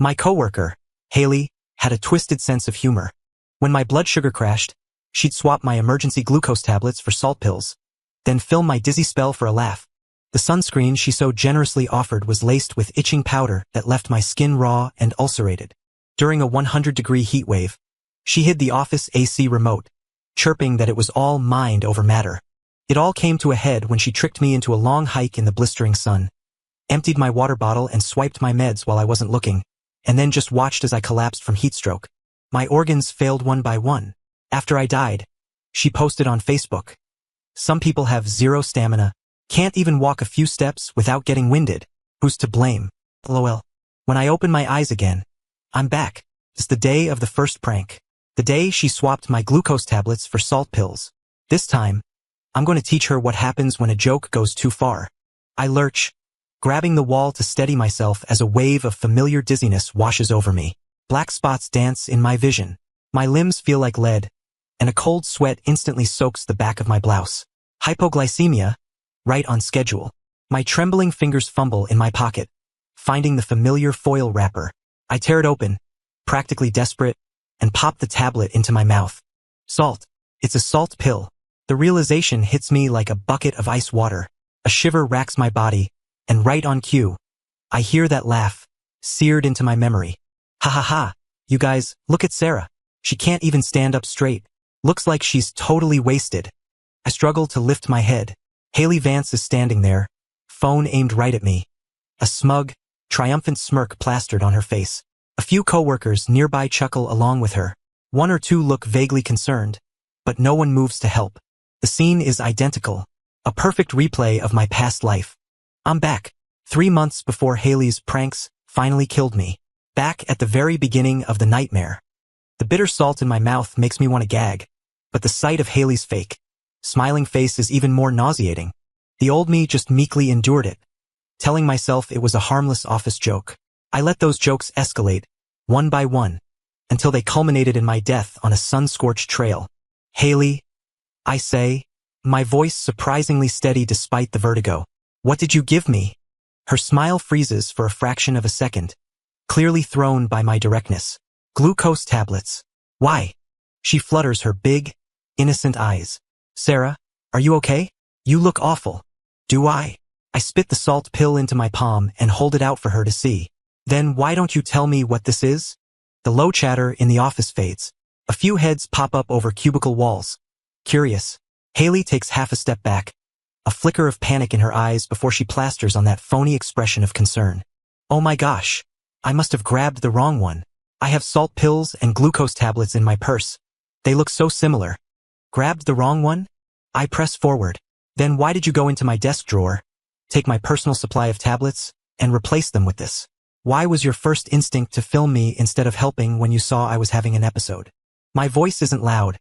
My coworker, Haley, had a twisted sense of humor. When my blood sugar crashed, she'd swap my emergency glucose tablets for salt pills, then film my dizzy spell for a laugh. The sunscreen she so generously offered was laced with itching powder that left my skin raw and ulcerated. During a 100-degree heat wave, she hid the office AC remote, chirping that it was all mind over matter. It all came to a head when she tricked me into a long hike in the blistering sun, emptied my water bottle and swiped my meds while I wasn't looking, and then just watched as I collapsed from heat stroke. My organs failed one by one. After I died, she posted on Facebook, "Some people have zero stamina, can't even walk a few steps without getting winded. Who's to blame? LOL." When I opened my eyes again, I'm back. It's the day of the first prank. The day she swapped my glucose tablets for salt pills. This time, I'm going to teach her what happens when a joke goes too far. I lurch, grabbing the wall to steady myself as a wave of familiar dizziness washes over me. Black spots dance in my vision. My limbs feel like lead, and a cold sweat instantly soaks the back of my blouse. Hypoglycemia, right on schedule. My trembling fingers fumble in my pocket, finding the familiar foil wrapper. I tear it open, practically desperate, and pop the tablet into my mouth. Salt. It's a salt pill. The realization hits me like a bucket of ice water. A shiver racks my body, and right on cue, I hear that laugh, seared into my memory. Ha ha ha, you guys, look at Sarah. She can't even stand up straight. Looks like she's totally wasted. I struggle to lift my head. Haley Vance is standing there, phone aimed right at me. A smug, triumphant smirk plastered on her face. A few coworkers nearby chuckle along with her. One or two look vaguely concerned, but no one moves to help. The scene is identical, a perfect replay of my past life. I'm back, 3 months before Haley's pranks finally killed me. Back at the very beginning of the nightmare. The bitter salt in my mouth makes me want to gag, but the sight of Haley's fake, smiling face is even more nauseating. The old me just meekly endured it, telling myself it was a harmless office joke. I let those jokes escalate, one by one, until they culminated in my death on a sun-scorched trail. "Haley," I say, my voice surprisingly steady despite the vertigo. "What did you give me?" Her smile freezes for a fraction of a second, clearly thrown by my directness. "Glucose tablets." "Why?" She flutters her big, innocent eyes. "Sarah, are you okay? You look awful." "Do I?" I spit the salt pill into my palm and hold it out for her to see. "Then why don't you tell me what this is?" The low chatter in the office fades. A few heads pop up over cubicle walls. Curious. Haley takes half a step back, a flicker of panic in her eyes before she plasters on that phony expression of concern. "Oh my gosh. I must have grabbed the wrong one. I have salt pills and glucose tablets in my purse. They look so similar." "Grabbed the wrong one?" I press forward. "Then why did you go into my desk drawer, take my personal supply of tablets, and replace them with this? Why was your first instinct to film me instead of helping when you saw I was having an episode?" My voice isn't loud,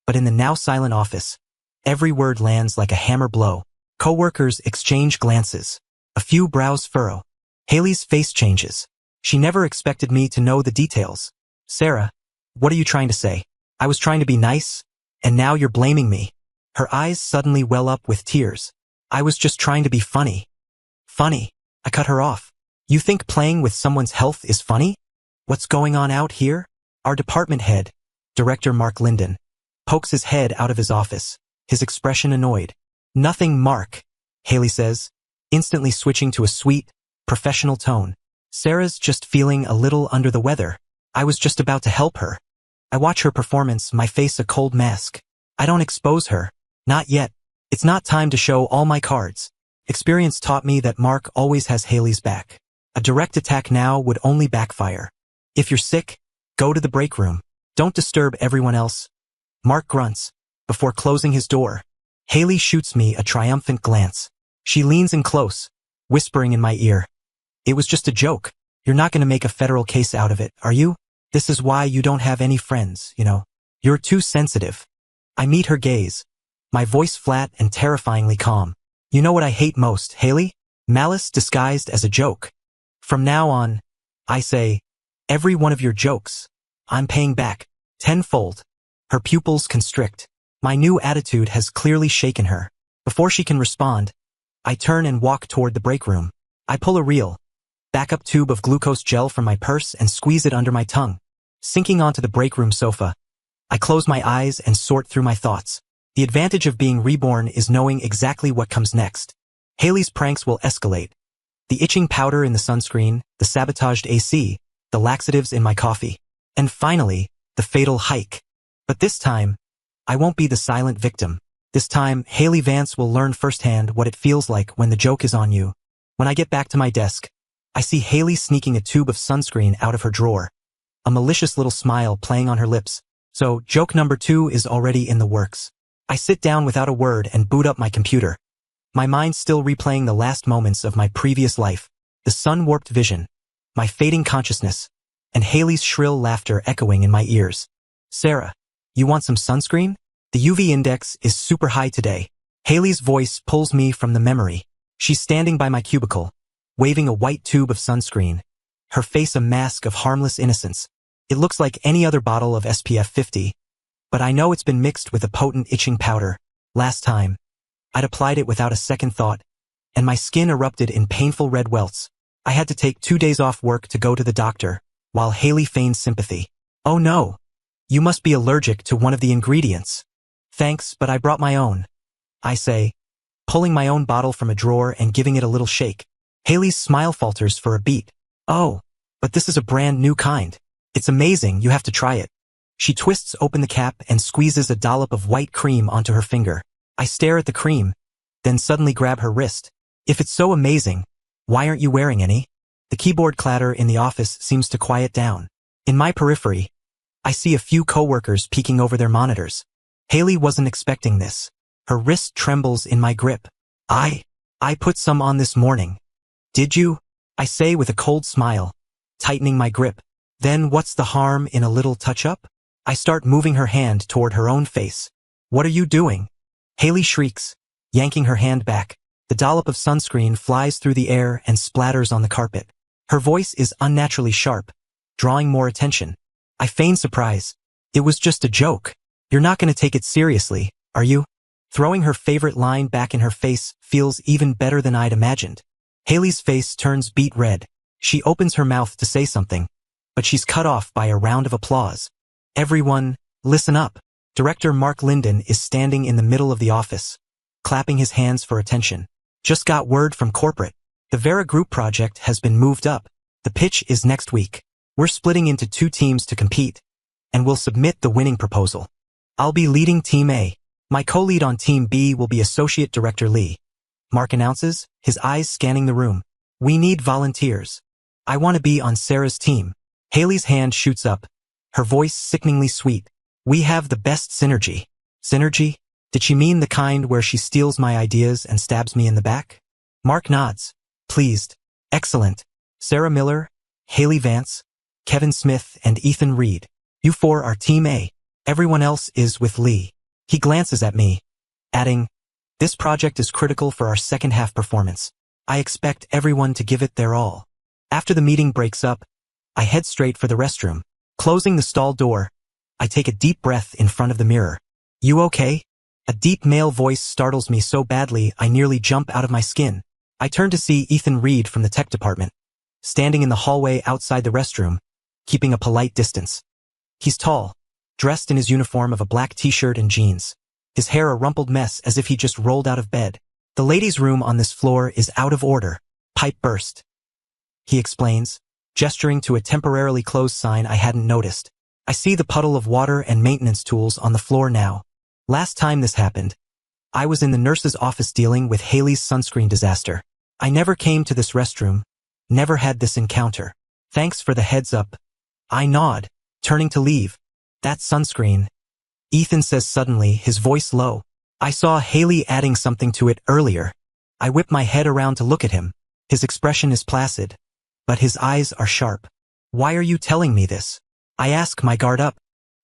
but in the now silent office, every word lands like a hammer blow. Coworkers exchange glances. A few brows furrow. Haley's face changes. She never expected me to know the details. "Sarah, what are you trying to say? I was trying to be nice, and now you're blaming me." Her eyes suddenly well up with tears. "I was just trying to be funny." "Funny?" I cut her off. "You think playing with someone's health is funny? What's going on out here?" Our department head, Director Mark Linden, pokes his head out of his office, his expression annoyed. "Nothing, Mark," Haley says, instantly switching to a sweet, professional tone. "Sarah's just feeling a little under the weather. I was just about to help her." I watch her performance, my face a cold mask. I don't expose her. Not yet. It's not time to show all my cards. Experience taught me that Mark always has Haley's back. A direct attack now would only backfire. "If you're sick, go to the break room. Don't disturb everyone else." Mark grunts, before closing his door. Haley shoots me a triumphant glance. She leans in close, whispering in my ear. "It was just a joke. You're not going to make a federal case out of it, are you? This is why you don't have any friends, you know. You're too sensitive." I meet her gaze, my voice flat and terrifyingly calm. "You know what I hate most, Haley? Malice disguised as a joke. From now on, I say, every one of your jokes, I'm paying back, tenfold." Her pupils constrict. My new attitude has clearly shaken her. Before she can respond, I turn and walk toward the break room. I pull a reel, backup tube of glucose gel from my purse and squeeze it under my tongue. Sinking onto the break room sofa, I close my eyes and sort through my thoughts. The advantage of being reborn is knowing exactly what comes next. Haley's pranks will escalate. The itching powder in the sunscreen, the sabotaged AC, the laxatives in my coffee, and finally, the fatal hike. But this time, I won't be the silent victim. This time, Haley Vance will learn firsthand what it feels like when the joke is on you. When I get back to my desk, I see Haley sneaking a tube of sunscreen out of her drawer, a malicious little smile playing on her lips. So, joke number 2 is already in the works. I sit down without a word and boot up my computer. My mind still replaying the last moments of my previous life, the sun-warped vision, my fading consciousness, and Haley's shrill laughter echoing in my ears. Sarah, you want some sunscreen? The UV index is super high today. Haley's voice pulls me from the memory. She's standing by my cubicle, waving a white tube of sunscreen, her face a mask of harmless innocence. It looks like any other bottle of SPF 50, but I know it's been mixed with a potent itching powder. Last time, I'd applied it without a second thought, and my skin erupted in painful red welts. I had to take 2 days off work to go to the doctor, while Haley feigned sympathy. Oh no, you must be allergic to one of the ingredients. Thanks, but I brought my own, I say, pulling my own bottle from a drawer and giving it a little shake. Haley's smile falters for a beat. Oh, but this is a brand new kind. It's amazing, you have to try it. She twists open the cap and squeezes a dollop of white cream onto her finger. I stare at the cream, then suddenly grab her wrist. If it's so amazing, why aren't you wearing any? The keyboard clatter in the office seems to quiet down. In my periphery, I see a few coworkers peeking over their monitors. Haley wasn't expecting this. Her wrist trembles in my grip. I put some on this morning. Did you? I say with a cold smile, tightening my grip. Then what's the harm in a little touch-up? I start moving her hand toward her own face. What are you doing? Haley shrieks, yanking her hand back. The dollop of sunscreen flies through the air and splatters on the carpet. Her voice is unnaturally sharp, drawing more attention. I feign surprise. It was just a joke. You're not going to take it seriously, are you? Throwing her favorite line back in her face feels even better than I'd imagined. Haley's face turns beet red. She opens her mouth to say something, but she's cut off by a round of applause. Everyone, listen up. Director Mark Linden is standing in the middle of the office, clapping his hands for attention. Just got word from corporate. The Vera Group project has been moved up. The pitch is next week. We're splitting into 2 teams to compete, and we'll submit the winning proposal. I'll be leading Team A. My co-lead on Team B will be Associate Director Lee. Mark announces, his eyes scanning the room. We need volunteers. I want to be on Sarah's team. Haley's hand shoots up, her voice sickeningly sweet. We have the best synergy. Synergy? Did she mean the kind where she steals my ideas and stabs me in the back? Mark nods, pleased. Excellent. Sarah Miller, Haley Vance, Kevin Smith, and Ethan Reed. You 4 are Team A. Everyone else is with Lee. He glances at me, adding, this project is critical for our second half performance. I expect everyone to give it their all. After the meeting breaks up, I head straight for the restroom. Closing the stall door, I take a deep breath in front of the mirror. You okay? A deep male voice startles me so badly I nearly jump out of my skin. I turn to see Ethan Reed from the tech department, standing in the hallway outside the restroom, keeping a polite distance. He's tall, dressed in his uniform of a black t-shirt and jeans, his hair a rumpled mess as if he just rolled out of bed. The ladies' room on this floor is out of order. Pipe burst, he explains, gesturing to a temporarily closed sign I hadn't noticed. I see the puddle of water and maintenance tools on the floor now. Last time this happened, I was in the nurse's office dealing with Haley's sunscreen disaster. I never came to this restroom, never had this encounter. Thanks for the heads up. I nod, turning to leave. That sunscreen, Ethan says suddenly, his voice low. I saw Haley adding something to it earlier. I whip my head around to look at him. His expression is placid, but his eyes are sharp. Why are you telling me this? I ask, my guard up.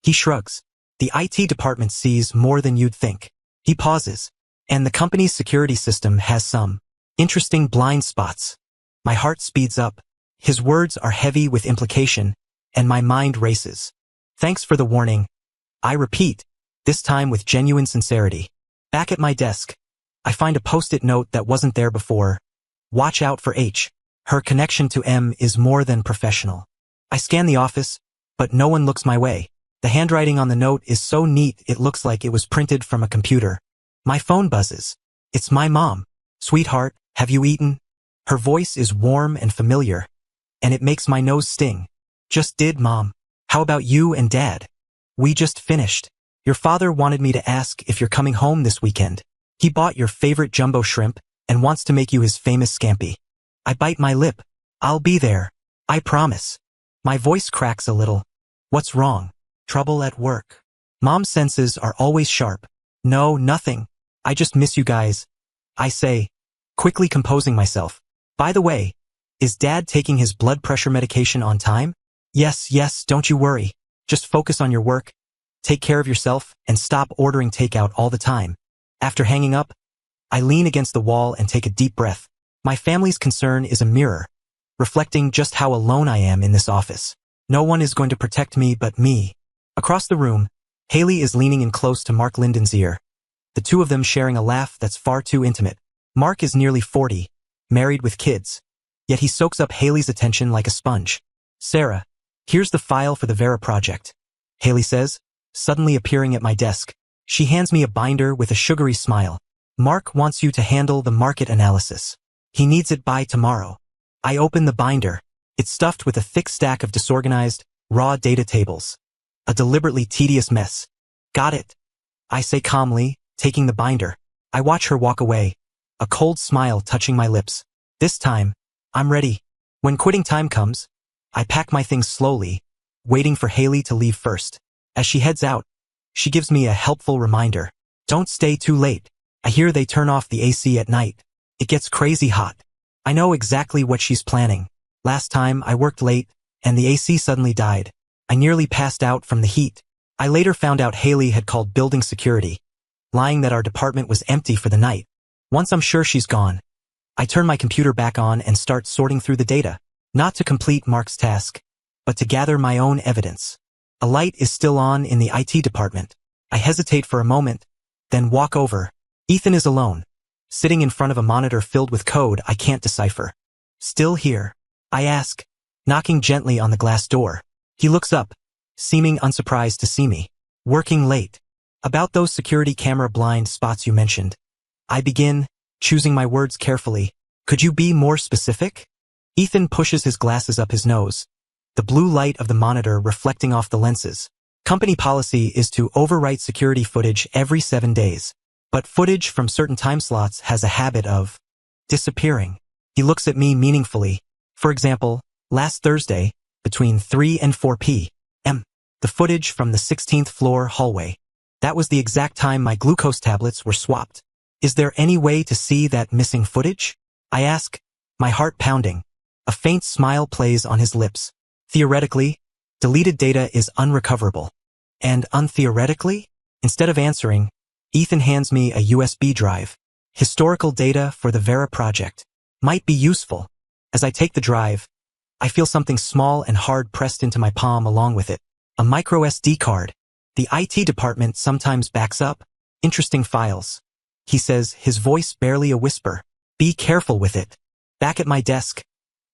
He shrugs. The IT department sees more than you'd think. He pauses, and the company's security system has some interesting blind spots. My heart speeds up. His words are heavy with implication, and my mind races. Thanks for the warning. I repeat, this time with genuine sincerity. Back at my desk, I find a post-it note that wasn't there before. Watch out for H. Her connection to M is more than professional. I scan the office, but no one looks my way. The handwriting on the note is so neat it looks like it was printed from a computer. My phone buzzes. It's my mom. Sweetheart, have you eaten? Her voice is warm and familiar, and it makes my nose sting. Just did, Mom. How about you and Dad? We just finished. Your father wanted me to ask if you're coming home this weekend. He bought your favorite jumbo shrimp and wants to make you his famous scampi. I bite my lip. I'll be there. I promise. My voice cracks a little. What's wrong? Trouble at work. Mom's senses are always sharp. No, nothing. I just miss you guys. I say, quickly composing myself. By the way, is Dad taking his blood pressure medication on time? Yes, don't you worry. Just focus on your work, take care of yourself, and stop ordering takeout all the time. After hanging up, I lean against the wall and take a deep breath. My family's concern is a mirror, reflecting just how alone I am in this office. No one is going to protect me but me. Across the room, Haley is leaning in close to Mark Linden's ear, the two of them sharing a laugh that's far too intimate. Mark is nearly 40, married with kids, yet he soaks up Haley's attention like a sponge. Sarah, here's the file for the Vera project, Haley says, suddenly appearing at my desk. She hands me a binder with a sugary smile. Mark wants you to handle the market analysis. He needs it by tomorrow. I open the binder. It's stuffed with a thick stack of disorganized, raw data tables. A deliberately tedious mess. Got it, I say calmly, taking the binder. I watch her walk away, a cold smile touching my lips. This time, I'm ready. When quitting time comes, I pack my things slowly, waiting for Haley to leave first. As she heads out, she gives me a helpful reminder. Don't stay too late. I hear they turn off the AC at night. It gets crazy hot. I know exactly what she's planning. Last time I worked late, and the AC suddenly died. I nearly passed out from the heat. I later found out Haley had called building security, lying that our department was empty for the night. Once I'm sure she's gone, I turn my computer back on and start sorting through the data, not to complete Mark's task, but to gather my own evidence. A light is still on in the IT department. I hesitate for a moment, then walk over. Ethan is alone, sitting in front of a monitor filled with code I can't decipher. Still here? I ask, knocking gently on the glass door. He looks up, seeming unsurprised to see me. Working late. About those security camera blind spots you mentioned. I begin, choosing my words carefully. Could you be more specific? Ethan pushes his glasses up his nose, the blue light of the monitor reflecting off the lenses. Company policy is to overwrite security footage every 7 days, but footage from certain time slots has a habit of disappearing. He looks at me meaningfully. For example, last Thursday, between 3 and 4 p.m., the footage from the 16th floor hallway. That was the exact time my glucose tablets were swapped. Is there any way to see that missing footage? I ask, my heart pounding. A faint smile plays on his lips. Theoretically, deleted data is unrecoverable. And untheoretically? Instead of answering, Ethan hands me a USB drive. Historical data for the Vera project. Might be useful. As I take the drive, I feel something small and hard pressed into my palm along with it. A micro SD card. The IT department sometimes backs up interesting files. He says, his voice barely a whisper. Be careful with it. Back at my desk,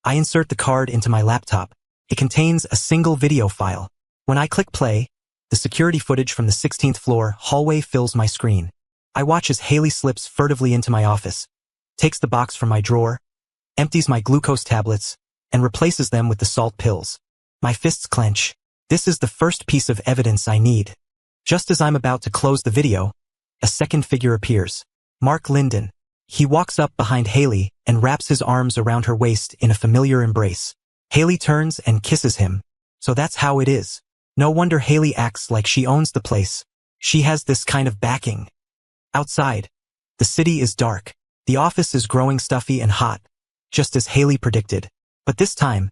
I insert the card into my laptop. It contains a single video file. When I click play, the security footage from the 16th floor hallway fills my screen. I watch as Haley slips furtively into my office, takes the box from my drawer, empties my glucose tablets, and replaces them with the salt pills. My fists clench. This is the first piece of evidence I need. Just as I'm about to close the video, a second figure appears. Mark Linden. He walks up behind Haley and wraps his arms around her waist in a familiar embrace. Haley turns and kisses him. So that's how it is. No wonder Haley acts like she owns the place. She has this kind of backing. Outside, the city is dark. The office is growing stuffy and hot, just as Haley predicted. But this time,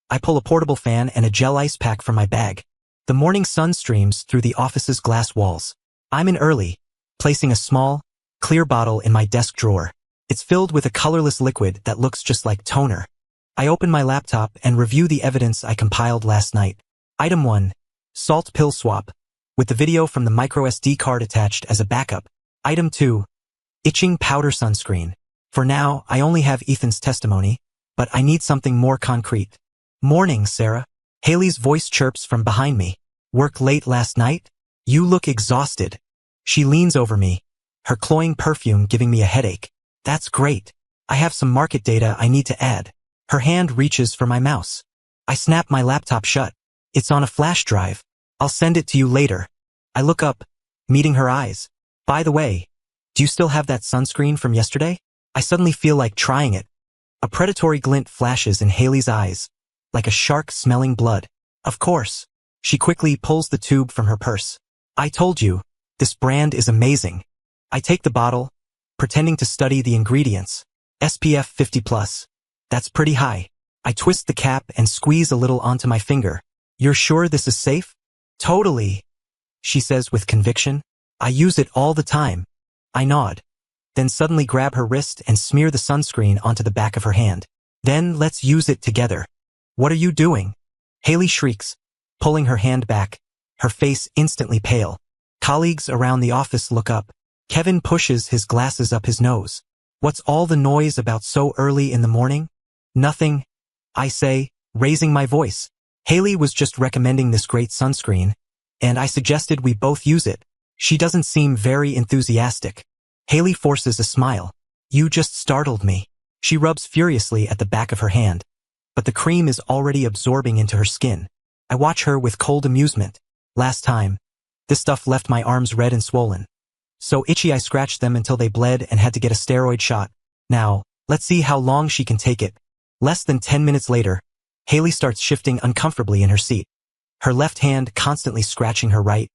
I pull a portable fan and a gel ice pack from my bag. The morning sun streams through the office's glass walls. I'm in early, placing a small, clear bottle in my desk drawer. It's filled with a colorless liquid that looks just like toner. I open my laptop and review the evidence I compiled last night. Item 1. Salt pill swap, with the video from the micro SD card attached as a backup. Item 2. Itching powder sunscreen. For now, I only have Ethan's testimony, but I need something more concrete. Morning, Sarah. Haley's voice chirps from behind me. Work late last night? You look exhausted. She leans over me, her cloying perfume giving me a headache. That's great. I have some market data I need to add. Her hand reaches for my mouse. I snap my laptop shut. It's on a flash drive. I'll send it to you later. I look up, meeting her eyes. By the way, do you still have that sunscreen from yesterday? I suddenly feel like trying it. A predatory glint flashes in Haley's eyes, like a shark smelling blood. Of course. She quickly pulls the tube from her purse. I told you, this brand is amazing. I take the bottle, pretending to study the ingredients. SPF 50+. That's pretty high. I twist the cap and squeeze a little onto my finger. You're sure this is safe? Totally, she says with conviction. I use it all the time. I nod. Then suddenly grab her wrist and smear the sunscreen onto the back of her hand. Then let's use it together. What are you doing? Haley shrieks, pulling her hand back, her face instantly pale. Colleagues around the office look up. Kevin pushes his glasses up his nose. What's all the noise about so early in the morning? Nothing, I say, raising my voice. Haley was just recommending this great sunscreen, and I suggested we both use it. She doesn't seem very enthusiastic. Haley forces a smile. You just startled me. She rubs furiously at the back of her hand, but the cream is already absorbing into her skin. I watch her with cold amusement. Last time, this stuff left my arms red and swollen. So itchy I scratched them until they bled and had to get a steroid shot. Now, let's see how long she can take it. Less than 10 minutes later, Haley starts shifting uncomfortably in her seat, her left hand constantly scratching her right.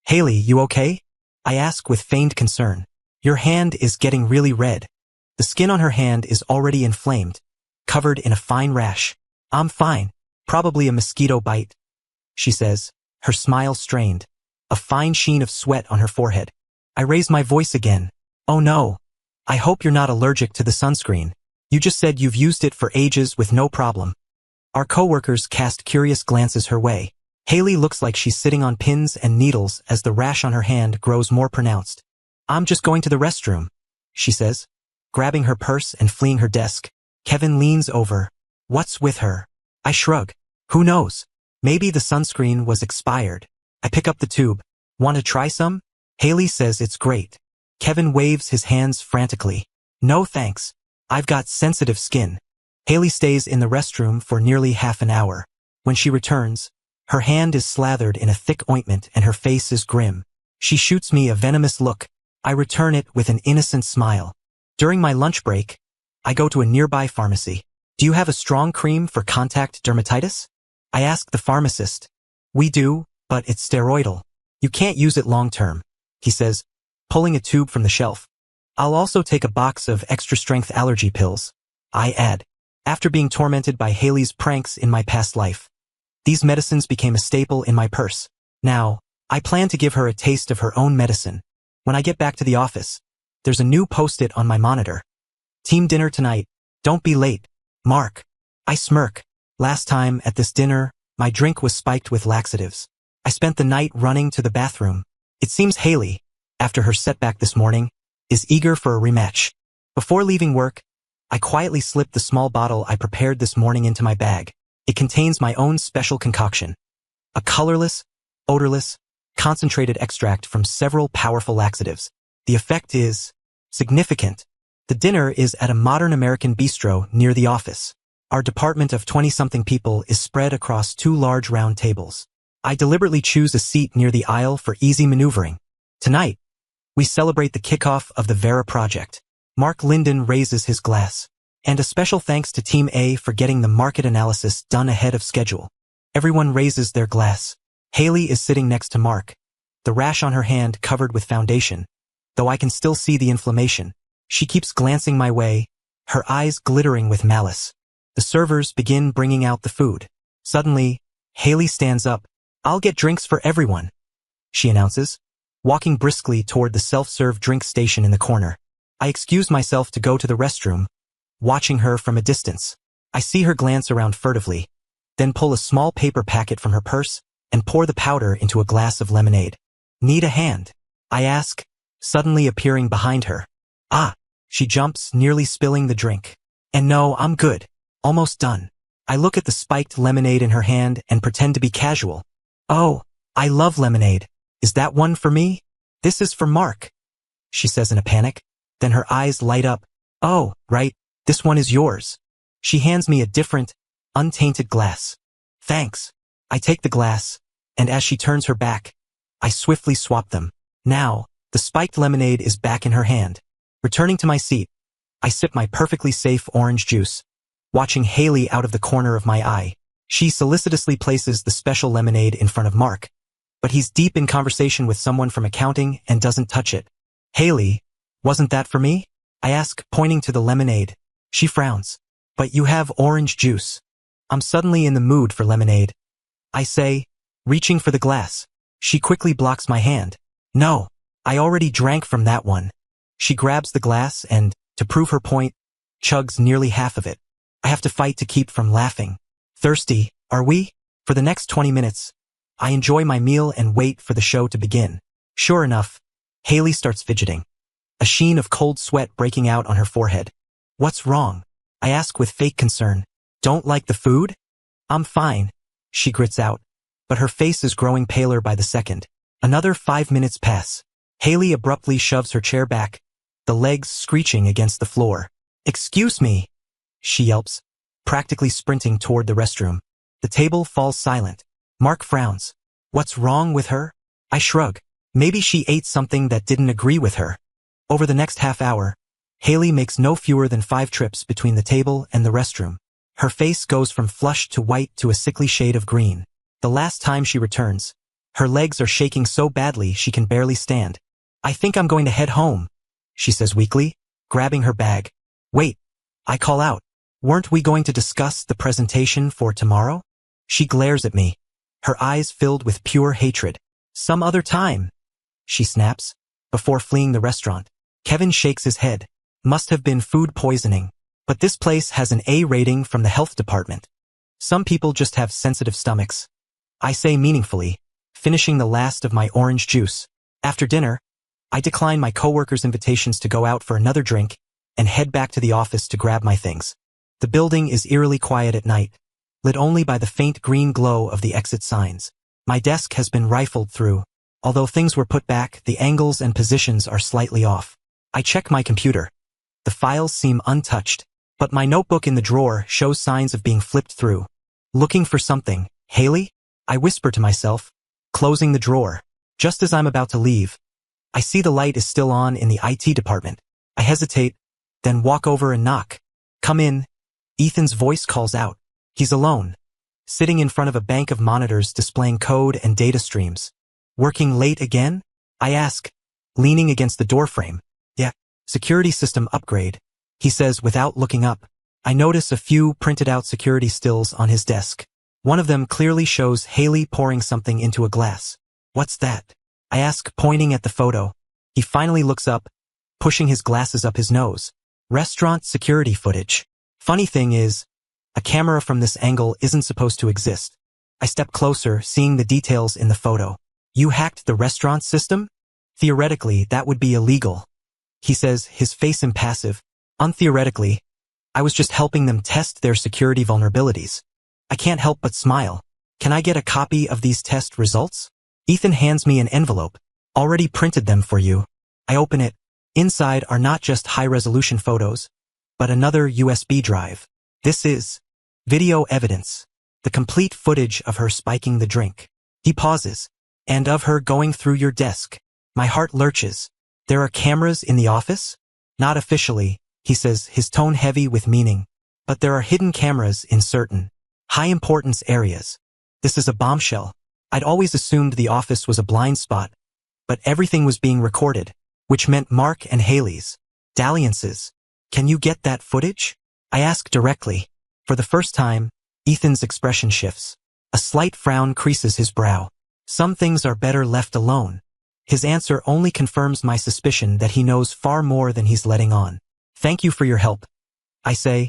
Haley, you okay? I ask with feigned concern. Your hand is getting really red. The skin on her hand is already inflamed, covered in a fine rash. I'm fine. Probably a mosquito bite, she says, her smile strained, a fine sheen of sweat on her forehead. I raise my voice again. Oh no. I hope you're not allergic to the sunscreen. You just said you've used it for ages with no problem. Our coworkers cast curious glances her way. Haley looks like she's sitting on pins and needles as the rash on her hand grows more pronounced. I'm just going to the restroom, she says, grabbing her purse and fleeing her desk. Kevin leans over. What's with her? I shrug. Who knows? Maybe the sunscreen was expired. I pick up the tube. Want to try some? Haley says it's great. Kevin waves his hands frantically. No thanks. I've got sensitive skin. Haley stays in the restroom for nearly half an hour. When she returns, her hand is slathered in a thick ointment and her face is grim. She shoots me a venomous look. I return it with an innocent smile. During my lunch break, I go to a nearby pharmacy. Do you have a strong cream for contact dermatitis? I ask the pharmacist. We do, but it's steroidal. You can't use it long term, he says, pulling a tube from the shelf. I'll also take a box of extra-strength allergy pills, I add. After being tormented by Haley's pranks in my past life, these medicines became a staple in my purse. Now, I plan to give her a taste of her own medicine. When I get back to the office, there's a new post-it on my monitor. Team dinner tonight. Don't be late. Mark. I smirk. Last time at this dinner, my drink was spiked with laxatives. I spent the night running to the bathroom. It seems Haley, after her setback this morning, is eager for a rematch. Before leaving work, I quietly slip the small bottle I prepared this morning into my bag. It contains my own special concoction. A colorless, odorless, concentrated extract from several powerful laxatives. The effect is significant. The dinner is at a modern American bistro near the office. Our department of 20-something people is spread across 2 large round tables. I deliberately choose a seat near the aisle for easy maneuvering. Tonight, we celebrate the kickoff of the Vera project. Mark Linden raises his glass. And a special thanks to Team A for getting the market analysis done ahead of schedule. Everyone raises their glass. Haley is sitting next to Mark, the rash on her hand covered with foundation, though I can still see the inflammation. She keeps glancing my way, her eyes glittering with malice. The servers begin bringing out the food. Suddenly, Haley stands up. I'll get drinks for everyone, she announces, walking briskly toward the self-serve drink station in the corner. I excuse myself to go to the restroom, watching her from a distance. I see her glance around furtively, then pull a small paper packet from her purse and pour the powder into a glass of lemonade. Need a hand? I ask, suddenly appearing behind her. Ah, she jumps, nearly spilling the drink. And no, I'm good. Almost done. I look at the spiked lemonade in her hand and pretend to be casual. Oh, I love lemonade. Is that one for me? This is for Mark, she says in a panic. Then her eyes light up. Oh, right, this one is yours. She hands me a different, untainted glass. Thanks. I take the glass, and as she turns her back, I swiftly swap them. Now, the spiked lemonade is back in her hand. Returning to my seat, I sip my perfectly safe orange juice, watching Haley out of the corner of my eye. She solicitously places the special lemonade in front of Mark, but he's deep in conversation with someone from accounting and doesn't touch it. Haley, wasn't that for me? I ask, pointing to the lemonade. She frowns. But you have orange juice. I'm suddenly in the mood for lemonade. I say, reaching for the glass. She quickly blocks my hand. No, I already drank from that one. She grabs the glass and, to prove her point, chugs nearly half of it. I have to fight to keep from laughing. Thirsty, are we? For the next 20 minutes, I enjoy my meal and wait for the show to begin. Sure enough, Haley starts fidgeting, a sheen of cold sweat breaking out on her forehead. What's wrong? I ask with fake concern. Don't like the food? I'm fine, she grits out, but her face is growing paler by the second. Another 5 minutes pass. Haley abruptly shoves her chair back, the legs screeching against the floor. Excuse me, she yelps, practically sprinting toward the restroom. The table falls silent. Mark frowns. What's wrong with her? I shrug. Maybe she ate something that didn't agree with her. Over the next half hour, Haley makes no fewer than 5 trips between the table and the restroom. Her face goes from flushed to white to a sickly shade of green. The last time she returns, her legs are shaking so badly she can barely stand. I think I'm going to head home, she says weakly, grabbing her bag. Wait, I call out. Weren't we going to discuss the presentation for tomorrow? She glares at me, her eyes filled with pure hatred. Some other time, she snaps, before fleeing the restaurant. Kevin shakes his head. Must have been food poisoning. But this place has an A rating from the health department. Some people just have sensitive stomachs. I say meaningfully, finishing the last of my orange juice. After dinner, I decline my coworkers' invitations to go out for another drink and head back to the office to grab my things. The building is eerily quiet at night, lit only by the faint green glow of the exit signs. My desk has been rifled through. Although things were put back, the angles and positions are slightly off. I check my computer. The files seem untouched, but my notebook in the drawer shows signs of being flipped through. Looking for something. Haley? I whisper to myself, closing the drawer. Just as I'm about to leave, I see the light is still on in the IT department. I hesitate, then walk over and knock. Come in. Ethan's voice calls out. He's alone, sitting in front of a bank of monitors displaying code and data streams. Working late again? I ask, leaning against the doorframe. Yeah, security system upgrade, he says without looking up. I notice a few printed out security stills on his desk. One of them clearly shows Haley pouring something into a glass. What's that? I ask, pointing at the photo. He finally looks up, pushing his glasses up his nose. Restaurant security footage. Funny thing is, a camera from this angle isn't supposed to exist. I step closer, seeing the details in the photo. You hacked the restaurant system? Theoretically, that would be illegal, he says, his face impassive. Untheoretically, I was just helping them test their security vulnerabilities. I can't help but smile. Can I get a copy of these test results? Ethan hands me an envelope. Already printed them for you. I open it. Inside are not just high-resolution photos, but another USB drive. This is video evidence. The complete footage of her spiking the drink. He pauses. And of her going through your desk. My heart lurches. There are cameras in the office? Not officially, he says, his tone heavy with meaning. But there are hidden cameras in certain high-importance areas. This is a bombshell. I'd always assumed the office was a blind spot, but everything was being recorded, which meant Mark and Haley's dalliances. Can you get that footage? I ask directly. For the first time, Ethan's expression shifts. A slight frown creases his brow. Some things are better left alone. His answer only confirms my suspicion that he knows far more than he's letting on. Thank you for your help, I say,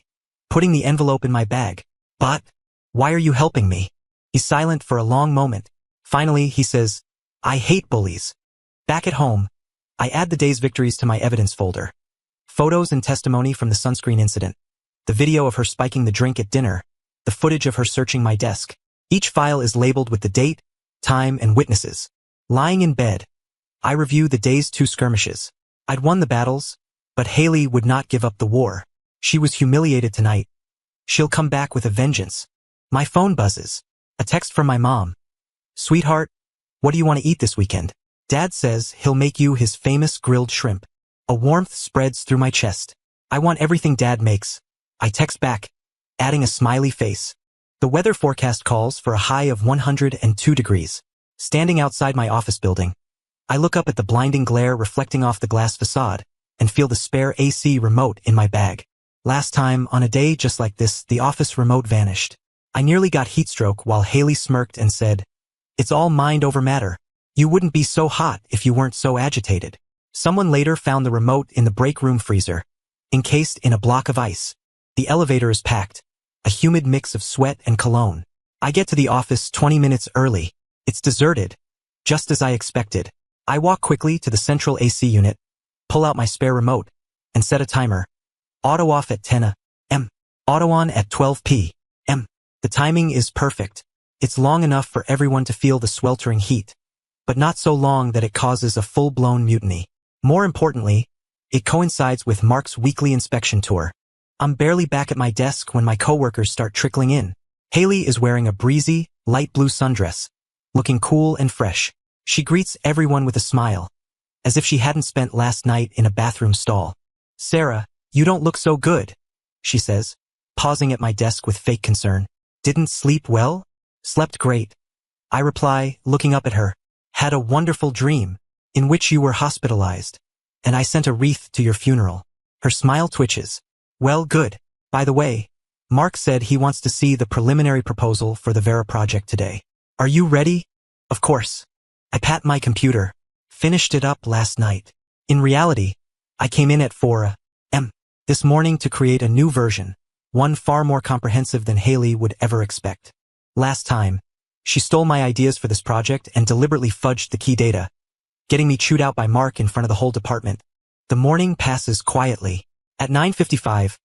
putting the envelope in my bag. But why are you helping me? He's silent for a long moment. Finally, he says, I hate bullies. Back at home, I add the day's victories to my evidence folder. Photos and testimony from the sunscreen incident. the video of her spiking the drink at dinner, the footage of her searching my desk. Each file is labeled with the date, time, and witnesses. Lying in bed, I review the day's 2 skirmishes. I'd won the battles, but Haley would not give up the war. She was humiliated tonight. She'll come back with a vengeance. My phone buzzes. A text from my mom. Sweetheart, what do you want to eat this weekend? Dad says he'll make you his famous grilled shrimp. A warmth spreads through my chest. I want everything Dad makes. I text back, adding a smiley face. The weather forecast calls for a high of 102 degrees. Standing outside my office building, I look up at the blinding glare reflecting off the glass facade and feel the spare AC remote in my bag. Last time, on a day just like this, the office remote vanished. I nearly got heatstroke while Haley smirked and said, "It's all mind over matter. You wouldn't be so hot if you weren't so agitated." Someone later found the remote in the break room freezer, encased in a block of ice. The elevator is packed, a humid mix of sweat and cologne. I get to the office 20 minutes early. It's deserted, just as I expected. I walk quickly to the central AC unit, pull out my spare remote, and set a timer. Auto off at 10 a.m. Auto on at 12 p.m. The timing is perfect. It's long enough for everyone to feel the sweltering heat, but not so long that it causes a full-blown mutiny. More importantly, it coincides with Mark's weekly inspection tour. I'm barely back at my desk when my coworkers start trickling in. Haley is wearing a breezy, light blue sundress, looking cool and fresh. She greets everyone with a smile, as if she hadn't spent last night in a bathroom stall. "Sarah, you don't look so good," she says, pausing at my desk with fake concern. "Didn't sleep well?" "Slept great," I reply, looking up at her. "Had a wonderful dream, in which you were hospitalized, and I sent a wreath to your funeral." Her smile twitches. "Well, good. By the way, Mark said he wants to see the preliminary proposal for the Vera project today. Are you ready?" "Of course." I pat my computer. Finished it up last night. In reality, I came in at 4 a.m. this morning to create a new version, one far more comprehensive than Haley would ever expect. Last time, she stole my ideas for this project and deliberately fudged the key data, getting me chewed out by Mark in front of the whole department. The morning passes quietly. At 9:55,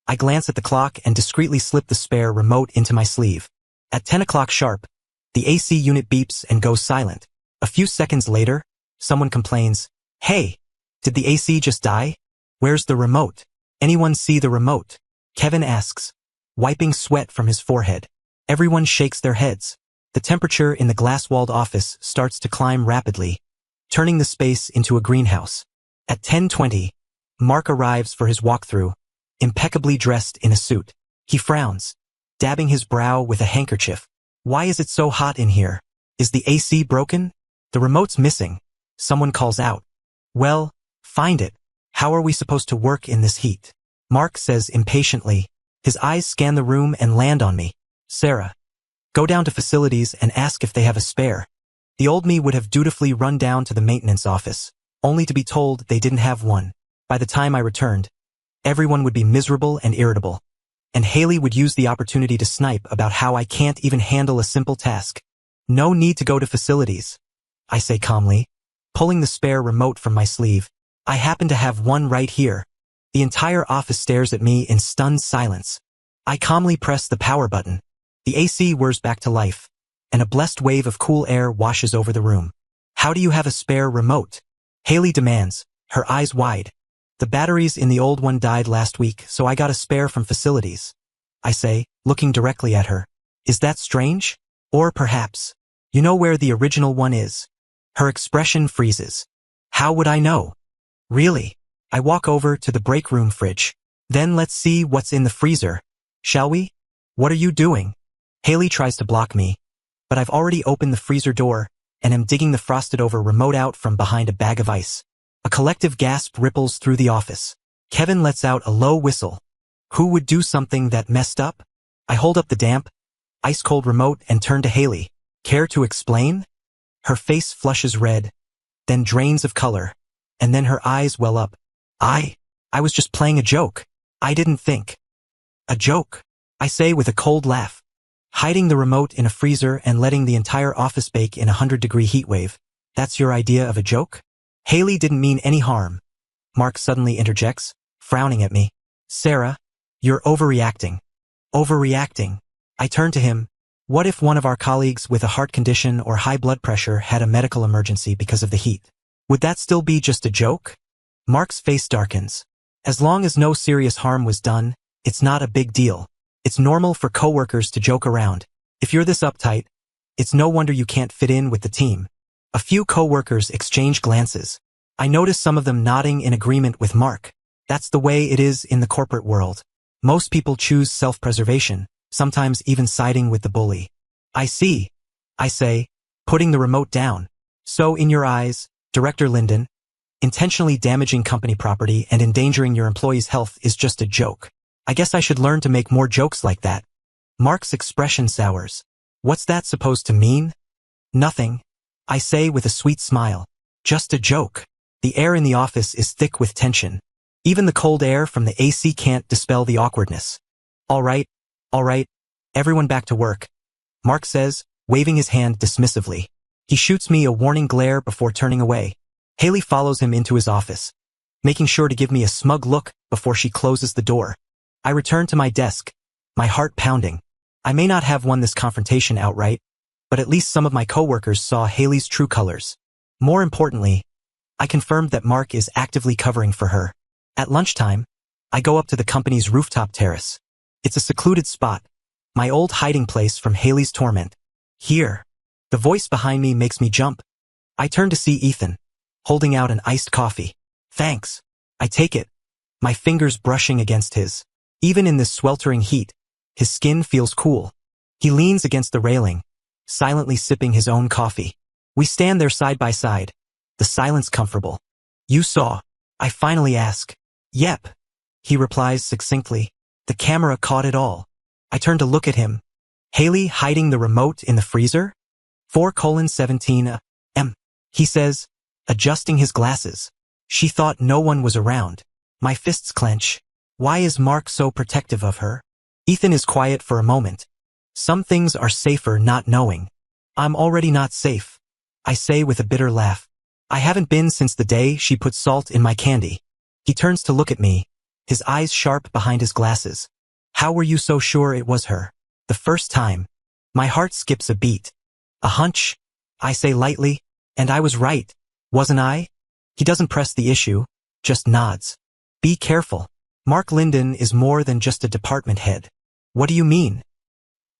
I glance at the clock and discreetly slip the spare remote into my sleeve. At 10 o'clock sharp, the AC unit beeps and goes silent. A few seconds later, someone complains, "Hey, did the AC just die? Where's the remote? Anyone see the remote?" Kevin asks, wiping sweat from his forehead. Everyone shakes their heads. The temperature in the glass-walled office starts to climb rapidly, turning the space into a greenhouse. At 10:20, Mark arrives for his walkthrough, impeccably dressed in a suit. He frowns, dabbing his brow with a handkerchief. "Why is it so hot in here? Is the AC broken? The remote's missing," someone calls out. "Well, find it. How are we supposed to work in this heat?" Mark says impatiently. His eyes scan the room and land on me. "Sarah, go down to facilities and ask if they have a spare." The old me would have dutifully run down to the maintenance office, only to be told they didn't have one. By the time I returned, everyone would be miserable and irritable, and Haley would use the opportunity to snipe about how I can't even handle a simple task. "No need to go to facilities," I say calmly, pulling the spare remote from my sleeve. "I happen to have one right here." The entire office stares at me in stunned silence. I calmly press the power button. The AC whirs back to life, and a blessed wave of cool air washes over the room. "How do you have a spare remote?" Haley demands, her eyes wide. "The batteries in the old one died last week, so I got a spare from facilities," I say, looking directly at her. "Is that strange? Or perhaps, you know where the original one is?" Her expression freezes. "How would I know?" "Really?" I walk over to the break room fridge. "Then let's see what's in the freezer, shall we?" "What are you doing?" Haley tries to block me, but I've already opened the freezer door and am digging the frosted-over remote out from behind a bag of ice. A collective gasp ripples through the office. Kevin lets out a low whistle. Who would do something that messed up? I hold up the damp, ice-cold remote and turn to Haley. "Care to explain?" Her face flushes red, then drains of color, and then her eyes well up. I was just playing a joke. I didn't think." "A joke?" I say with a cold laugh. "Hiding the remote in a freezer and letting the entire office bake in a 100-degree heat wave. That's your idea of a joke?" "Haley didn't mean any harm," Mark suddenly interjects, frowning at me. "Sarah, You're overreacting. Overreacting. I turn to him. What if one of our colleagues with a heart condition or high blood pressure had a medical emergency because of the heat? Would that still be just a joke? Mark's face darkens. As long as no serious harm was done, it's not a big deal. It's normal for coworkers to joke around. If you're this uptight, it's no wonder you can't fit in with the team. A few coworkers exchange glances. I notice some of them nodding in agreement with Mark. That's the way it is in the corporate world. Most people choose self-preservation, sometimes even siding with the bully. I see, I say, putting the remote down. So in your eyes, Director Linden, intentionally damaging company property and endangering your employees' health is just a joke. I guess I should learn to make more jokes like that. Mark's expression sours. What's that supposed to mean? Nothing, I say with a sweet smile. Just a joke. The air in the office is thick with tension. Even the cold air from the AC can't dispel the awkwardness. All right, everyone back to work, Mark says, waving his hand dismissively. He shoots me a warning glare before turning away. Haley follows him into his office, making sure to give me a smug look before she closes the door. I return to my desk, my heart pounding. I may not have won this confrontation outright, but at least some of my coworkers saw Haley's true colors. More importantly, I confirmed that Mark is actively covering for her. At lunchtime, I go up to the company's rooftop terrace. It's a secluded spot, my old hiding place from Haley's torment. Here, the voice behind me makes me jump. I turn to see Ethan, holding out an iced coffee. Thanks. I take it, my fingers brushing against his. Even in this sweltering heat, his skin feels cool. He leans against the railing, silently sipping his own coffee. We stand there side by side, the silence comfortable. You saw? I finally ask. Yep, he replies succinctly. The camera caught it all. I turn to look at him. Haley hiding the remote in the freezer? 4:17 m. He says, adjusting his glasses. She thought no one was around. My fists clench. Why is Mark so protective of her? Ethan is quiet for a moment. Some things are safer not knowing. I'm already not safe, I say with a bitter laugh. I haven't been since the day she put salt in my candy. He turns to look at me, his eyes sharp behind his glasses. How were you so sure it was her? The first time. My heart skips a beat. A hunch, I say lightly, and I was right, wasn't I? He doesn't press the issue, just nods. Be careful. Mark Linden is more than just a department head. What do you mean?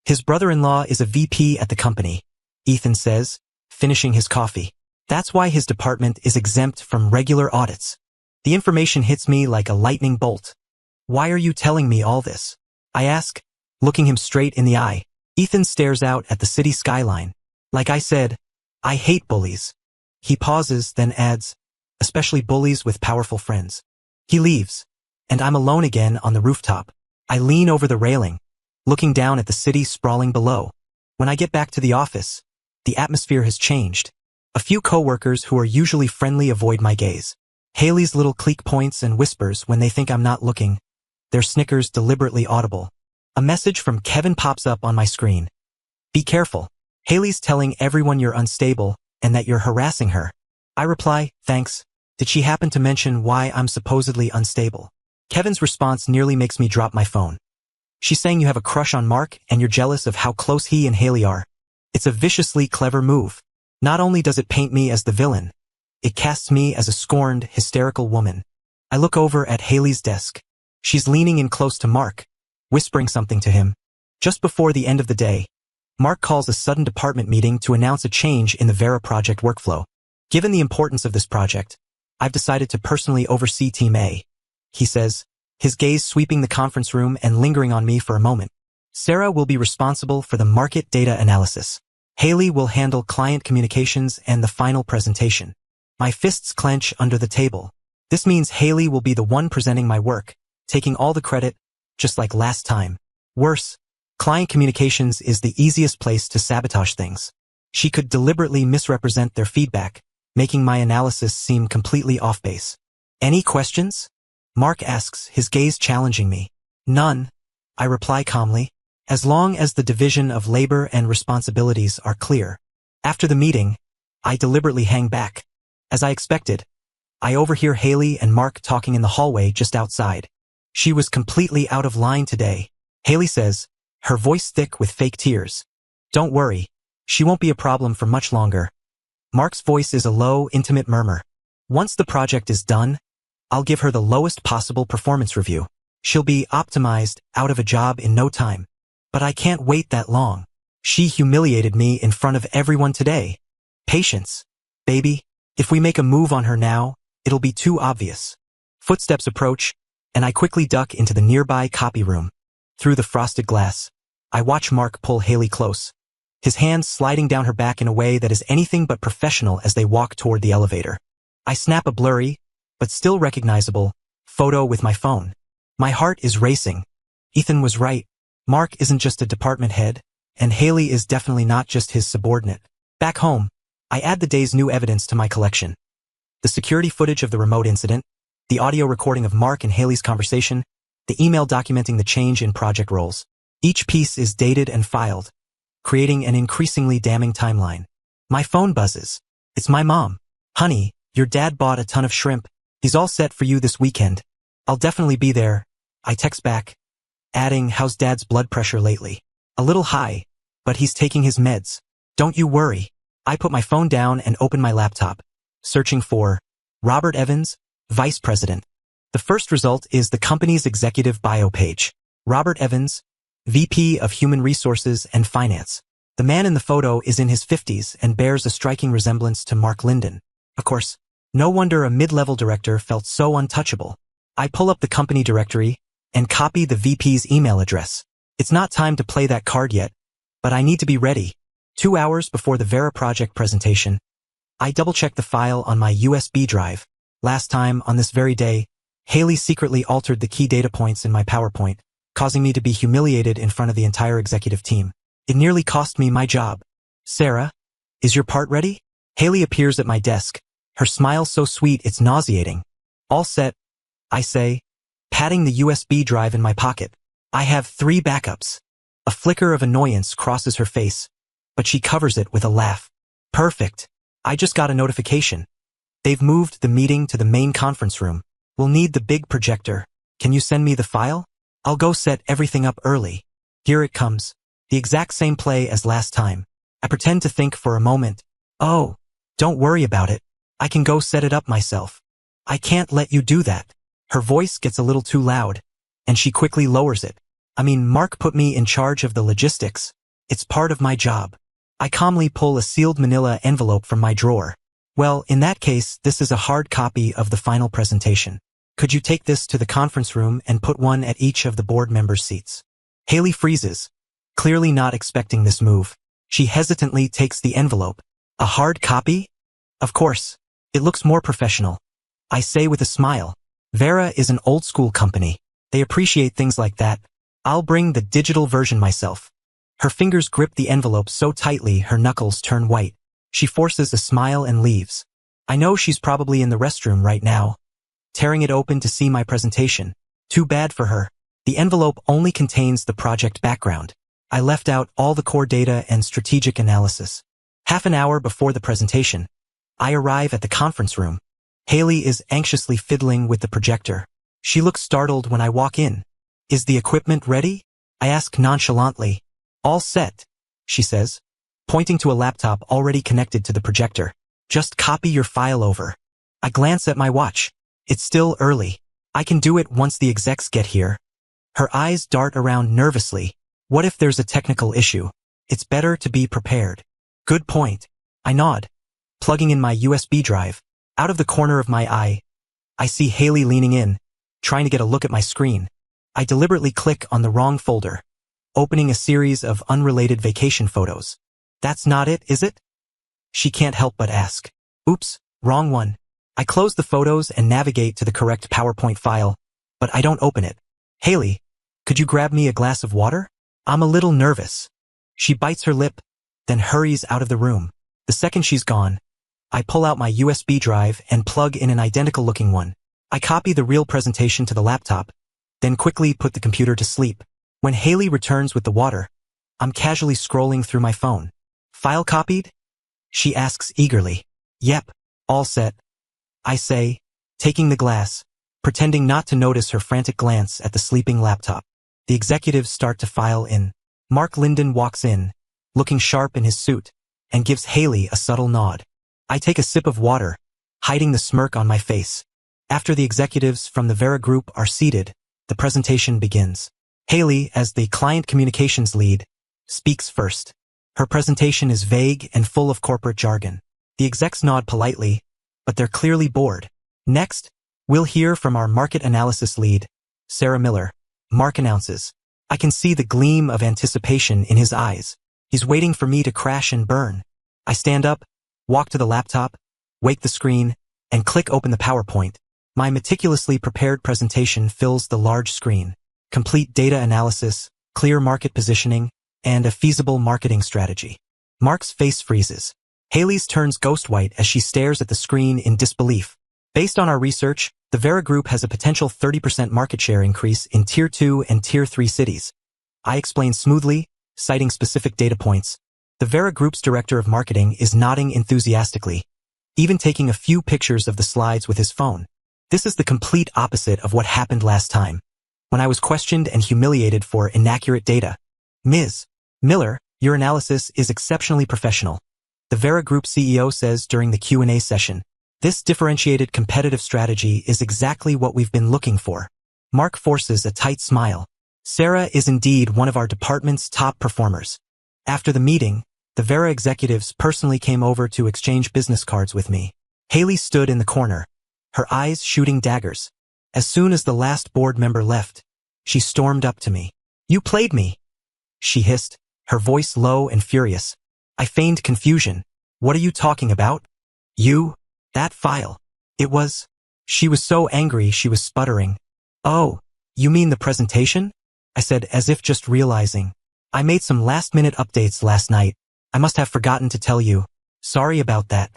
His brother-in-law is a VP at the company, Ethan says, finishing his coffee. That's why his department is exempt from regular audits. The information hits me like a lightning bolt. Why are you telling me all this? I ask, looking him straight in the eye. Ethan stares out at the city skyline. Like I said, I hate bullies. He pauses, then adds, especially bullies with powerful friends. He leaves, and I'm alone again on the rooftop. I lean over the railing, looking down at the city sprawling below. When I get back to the office, the atmosphere has changed. A few coworkers who are usually friendly avoid my gaze. Haley's little clique points and whispers when they think I'm not looking. Their snickers deliberately audible. A message from Kevin pops up on my screen. Be careful. Haley's telling everyone you're unstable and that you're harassing her. I reply, thanks. Did she happen to mention why I'm supposedly unstable? Kevin's response nearly makes me drop my phone. She's saying you have a crush on Mark and you're jealous of how close he and Haley are. It's a viciously clever move. Not only does it paint me as the villain, it casts me as a scorned, hysterical woman. I look over at Haley's desk. She's leaning in close to Mark, whispering something to him. Just before the end of the day, Mark calls a sudden department meeting to announce a change in the Vera project workflow. Given the importance of this project, I've decided to personally oversee Team A, he says, his gaze sweeping the conference room and lingering on me for a moment. Sarah will be responsible for the market data analysis. Haley will handle client communications and the final presentation. My fists clench under the table. This means Haley will be the one presenting my work, taking all the credit, just like last time. Worse, client communications is the easiest place to sabotage things. She could deliberately misrepresent their feedback, making my analysis seem completely off base. Any questions? Mark asks, his gaze challenging me. None, I reply calmly, as long as the division of labor and responsibilities are clear. After the meeting, I deliberately hang back. As I expected, I overhear Haley and Mark talking in the hallway just outside. She was completely out of line today. Haley says, her voice thick with fake tears. Don't worry. She won't be a problem for much longer. Mark's voice is a low, intimate murmur. Once the project is done, I'll give her the lowest possible performance review. She'll be optimized, out of a job in no time. But I can't wait that long. She humiliated me in front of everyone today. Patience. Baby, if we make a move on her now, it'll be too obvious. Footsteps approach, and I quickly duck into the nearby copy room. Through the frosted glass, I watch Mark pull Haley close, his hands sliding down her back in a way that is anything but professional as they walk toward the elevator. I snap a blurry, but still recognizable, photo with my phone. My heart is racing. Ethan was right. Mark isn't just a department head, and Haley is definitely not just his subordinate. Back home, I add the day's new evidence to my collection. The security footage of the remote incident, the audio recording of Mark and Haley's conversation, the email documenting the change in project roles. Each piece is dated and filed, creating an increasingly damning timeline. My phone buzzes. It's my mom. Honey, your dad bought a ton of shrimp. He's all set for you this weekend. I'll definitely be there. I text back, adding, how's dad's blood pressure lately? A little high, but he's taking his meds. Don't you worry. I put my phone down and open my laptop, searching for Robert Evans, Vice President. The first result is the company's executive bio page. Robert Evans, VP of Human Resources and Finance. The man in the photo is in his 50s and bears a striking resemblance to Mark Linden. Of course, no wonder a mid-level director felt so untouchable. I pull up the company directory and copy the VP's email address. It's not time to play that card yet, but I need to be ready. 2 hours before the Vera project presentation, I double-check the file on my USB drive. Last time, on this very day, Haley secretly altered the key data points in my PowerPoint, causing me to be humiliated in front of the entire executive team. It nearly cost me my job. Sarah, is your part ready? Haley appears at my desk, her smile so sweet it's nauseating. All set, I say, patting the USB drive in my pocket. I have 3 backups. A flicker of annoyance crosses her face, but she covers it with a laugh. Perfect. I just got a notification. They've moved the meeting to the main conference room. We'll need the big projector. Can you send me the file? I'll go set everything up early. Here it comes. The exact same play as last time. I pretend to think for a moment. Oh, don't worry about it. I can go set it up myself. I can't let you do that. Her voice gets a little too loud, and she quickly lowers it. I mean, Mark put me in charge of the logistics. It's part of my job. I calmly pull a sealed manila envelope from my drawer. Well, in that case, this is a hard copy of the final presentation. Could you take this to the conference room and put one at each of the board members' seats? Haley freezes, clearly not expecting this move. She hesitantly takes the envelope. A hard copy? Of course. It looks more professional. I say with a smile. Vera is an old-school company. They appreciate things like that. I'll bring the digital version myself. Her fingers grip the envelope so tightly her knuckles turn white. She forces a smile and leaves. I know she's probably in the restroom right now, tearing it open to see my presentation. Too bad for her. The envelope only contains the project background. I left out all the core data and strategic analysis. Half an hour before the presentation, I arrive at the conference room. Haley is anxiously fiddling with the projector. She looks startled when I walk in. Is the equipment ready? I ask nonchalantly. All set, she says, pointing to a laptop already connected to the projector. Just copy your file over. I glance at my watch. It's still early. I can do it once the execs get here. Her eyes dart around nervously. What if there's a technical issue? It's better to be prepared. Good point. I nod, plugging in my USB drive. Out of the corner of my eye, I see Haley leaning in, trying to get a look at my screen. I deliberately click on the wrong folder, opening a series of unrelated vacation photos. That's not it, is it? She can't help but ask. Oops, wrong one. I close the photos and navigate to the correct PowerPoint file, but I don't open it. Haley, could you grab me a glass of water? I'm a little nervous. She bites her lip, then hurries out of the room. The second she's gone, I pull out my USB drive and plug in an identical-looking one. I copy the real presentation to the laptop, then quickly put the computer to sleep. When Haley returns with the water, I'm casually scrolling through my phone. File copied? She asks eagerly. Yep, all set. I say, taking the glass. pretending not to notice her frantic glance at the sleeping laptop. The executives start to file in. Mark Linden walks in, looking sharp in his suit, and gives Haley a subtle nod. I take a sip of water, hiding the smirk on my face. After the executives from the Vera Group are seated, the presentation begins. Haley, as the client communications lead, speaks first. Her presentation is vague and full of corporate jargon. The execs nod politely, but they're clearly bored. Next, we'll hear from our market analysis lead, Sarah Miller. Mark announces. I can see the gleam of anticipation in his eyes. He's waiting for me to crash and burn. I stand up, walk to the laptop, wake the screen, and click open the PowerPoint. My meticulously prepared presentation fills the large screen. Complete data analysis, clear market positioning, and a feasible marketing strategy. Mark's face freezes. Haley's turns ghost white as she stares at the screen in disbelief. Based on our research, the Vera Group has a potential 30% market share increase in Tier 2 and Tier 3 cities. I explain smoothly, citing specific data points. The Vera Group's director of marketing is nodding enthusiastically, even taking a few pictures of the slides with his phone. This is the complete opposite of what happened last time, when I was questioned and humiliated for inaccurate data. Ms. Miller, your analysis is exceptionally professional. The Vera Group CEO says during the Q&A session. This differentiated competitive strategy is exactly what we've been looking for. Mark forces a tight smile. Sarah is indeed one of our department's top performers. After the meeting, the Vera executives personally came over to exchange business cards with me. Haley stood in the corner, her eyes shooting daggers. As soon as the last board member left, she stormed up to me. You played me, she hissed, her voice low and furious. I feigned confusion. What are you talking about? You? That file. It was. She was so angry she was sputtering. Oh, you mean the presentation? I said as if just realizing. I made some last-minute updates last night. I must have forgotten to tell you. Sorry about that.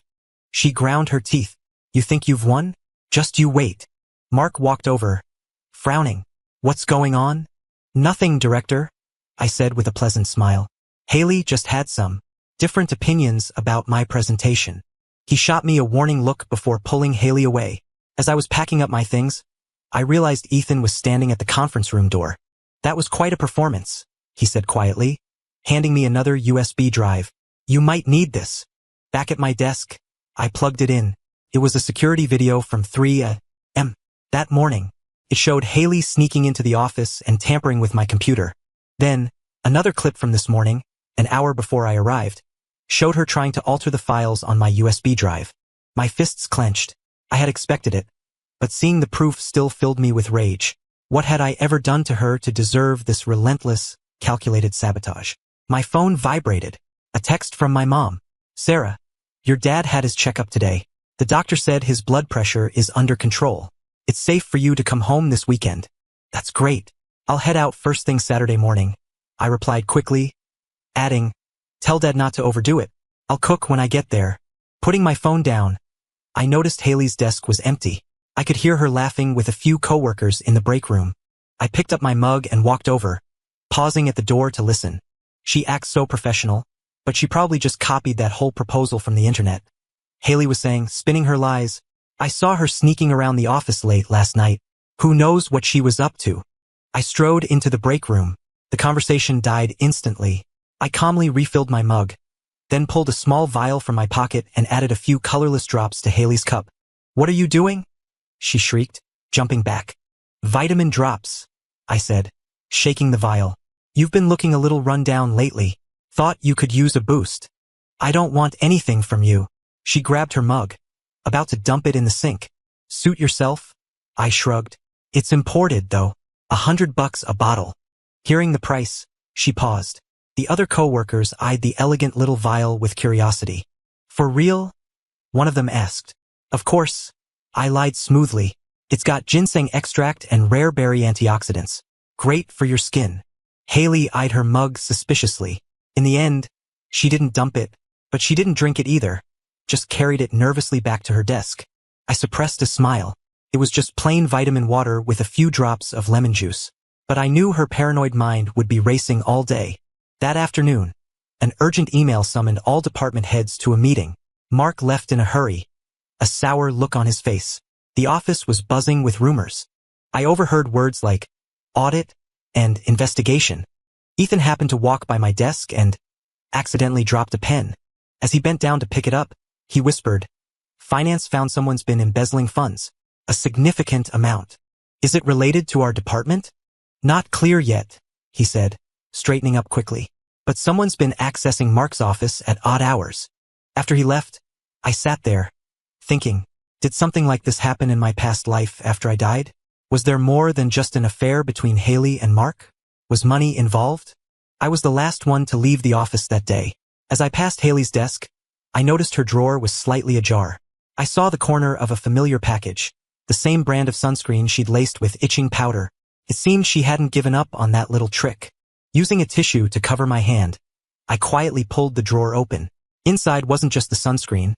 She ground her teeth. You think you've won? Just you wait. Mark walked over, frowning. What's going on? Nothing, Director, I said with a pleasant smile. Haley just had some different opinions about my presentation. He shot me a warning look before pulling Haley away. As I was packing up my things, I realized Ethan was standing at the conference room door. That was quite a performance, he said quietly, handing me another USB drive. You might need this. Back at my desk, I plugged it in. It was a security video from 3 a.m. that morning. It showed Haley sneaking into the office and tampering with my computer. Then, another clip from this morning, an hour before I arrived, showed her trying to alter the files on my USB drive. My fists clenched. I had expected it, but seeing the proof still filled me with rage. What had I ever done to her to deserve this relentless, calculated sabotage? My phone vibrated. A text from my mom. Sarah, your dad had his checkup today. The doctor said his blood pressure is under control. It's safe for you to come home this weekend. That's great. I'll head out first thing Saturday morning. I replied quickly, adding, tell Dad not to overdo it. I'll cook when I get there. Putting my phone down, I noticed Haley's desk was empty. I could hear her laughing with a few coworkers in the break room. I picked up my mug and walked over, pausing at the door to listen. She acts so professional, but she probably just copied that whole proposal from the internet. Haley was saying, spinning her lies. I saw her sneaking around the office late last night. Who knows what she was up to? I strode into the break room. The conversation died instantly. I calmly refilled my mug, then pulled a small vial from my pocket and added a few colorless drops to Haley's cup. What are you doing? She shrieked, jumping back. Vitamin drops, I said, shaking the vial. You've been looking a little run down lately. Thought you could use a boost. I don't want anything from you. She grabbed her mug, about to dump it in the sink. Suit yourself? I shrugged. It's imported, though. $100 a bottle. Hearing the price, she paused. The other coworkers eyed the elegant little vial with curiosity. For real? One of them asked. Of course. I lied smoothly. It's got ginseng extract and rare berry antioxidants. Great for your skin. Haley eyed her mug suspiciously. In the end, she didn't dump it, but she didn't drink it either. Just carried it nervously back to her desk. I suppressed a smile. It was just plain vitamin water with a few drops of lemon juice. But I knew her paranoid mind would be racing all day. That afternoon, an urgent email summoned all department heads to a meeting. Mark left in a hurry, a sour look on his face. The office was buzzing with rumors. I overheard words like audit and investigation. Ethan happened to walk by my desk and accidentally dropped a pen. As he bent down to pick it up, he whispered, "Finance found someone's been embezzling funds. A significant amount. Is it related to our department?" "Not clear yet," he said, straightening up quickly. "But someone's been accessing Mark's office at odd hours." After he left, I sat there, thinking, did something like this happen in my past life after I died? Was there more than just an affair between Haley and Mark? Was money involved? I was the last one to leave the office that day. As I passed Haley's desk, I noticed her drawer was slightly ajar. I saw the corner of a familiar package, the same brand of sunscreen she'd laced with itching powder. It seemed she hadn't given up on that little trick. Using a tissue to cover my hand, I quietly pulled the drawer open. Inside wasn't just the sunscreen,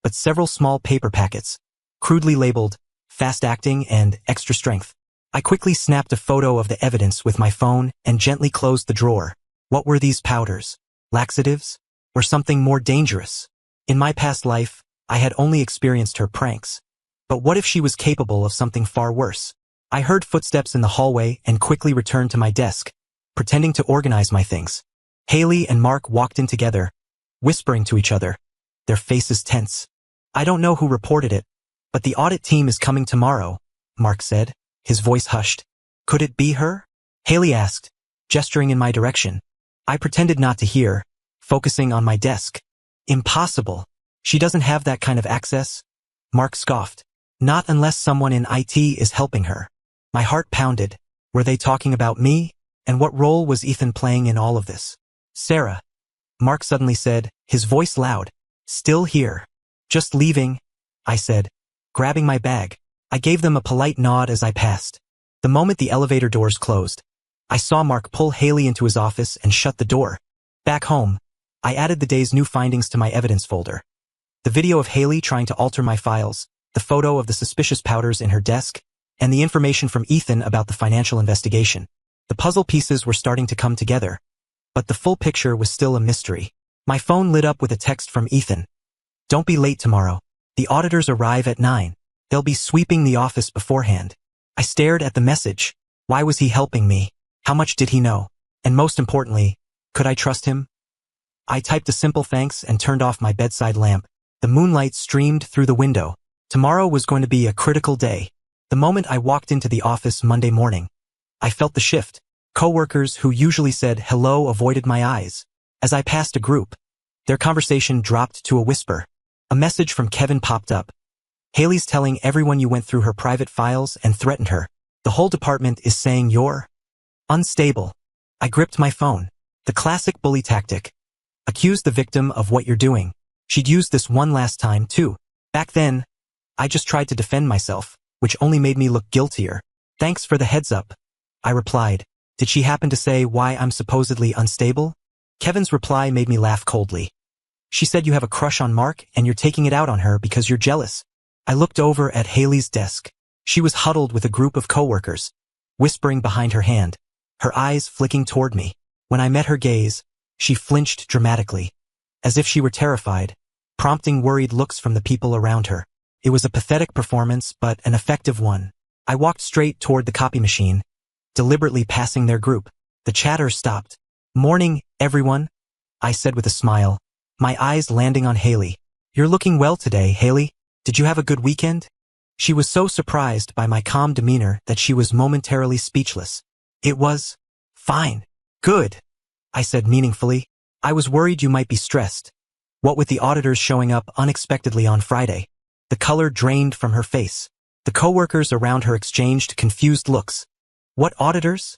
but several small paper packets, crudely labeled, fast-acting and extra strength. I quickly snapped a photo of the evidence with my phone and gently closed the drawer. What were these powders? Laxatives? Or something more dangerous? In my past life, I had only experienced her pranks. But what if she was capable of something far worse? I heard footsteps in the hallway and quickly returned to my desk, pretending to organize my things. Haley and Mark walked in together, whispering to each other, their faces tense. "I don't know who reported it, but the audit team is coming tomorrow," Mark said, his voice hushed. "Could it be her?" Haley asked, gesturing in my direction. I pretended not to hear, focusing on my desk. "Impossible. She doesn't have that kind of access," Mark scoffed. "Not unless someone in IT is helping her." My heart pounded. Were they talking about me? And what role was Ethan playing in all of this? "Sarah," Mark suddenly said, his voice loud. "Still here." "Just leaving," I said, grabbing my bag. I gave them a polite nod as I passed. The moment the elevator doors closed, I saw Mark pull Haley into his office and shut the door. Back home, I added the day's new findings to my evidence folder. The video of Haley trying to alter my files, the photo of the suspicious powders in her desk, and the information from Ethan about the financial investigation. The puzzle pieces were starting to come together, but the full picture was still a mystery. My phone lit up with a text from Ethan. "Don't be late tomorrow. The auditors arrive at 9. They'll be sweeping the office beforehand." I stared at the message. Why was he helping me? How much did he know? And most importantly, could I trust him? I typed a simple thanks and turned off my bedside lamp. The moonlight streamed through the window. Tomorrow was going to be a critical day. The moment I walked into the office Monday morning, I felt the shift. Coworkers who usually said hello avoided my eyes. As I passed a group, their conversation dropped to a whisper. A message from Kevin popped up. "Haley's telling everyone you went through her private files and threatened her. The whole department is saying you're unstable." I gripped my phone. The classic bully tactic. Accuse the victim of what you're doing. She'd used this one last time, too. Back then, I just tried to defend myself, which only made me look guiltier. "Thanks for the heads up," I replied. "Did she happen to say why I'm supposedly unstable?" Kevin's reply made me laugh coldly. "She said you have a crush on Mark and you're taking it out on her because you're jealous." I looked over at Haley's desk. She was huddled with a group of coworkers, whispering behind her hand, her eyes flicking toward me. When I met her gaze, she flinched dramatically, as if she were terrified, prompting worried looks from the people around her. It was a pathetic performance, but an effective one. I walked straight toward the copy machine, deliberately passing their group. The chatter stopped. "Morning, everyone," I said with a smile, my eyes landing on Haley. "You're looking well today, Haley. Did you have a good weekend?" She was so surprised by my calm demeanor that she was momentarily speechless. "It was fine. Good," I said meaningfully. "I was worried you might be stressed. What with the auditors showing up unexpectedly on Friday." The color drained from her face. The coworkers around her exchanged confused looks. "What auditors?"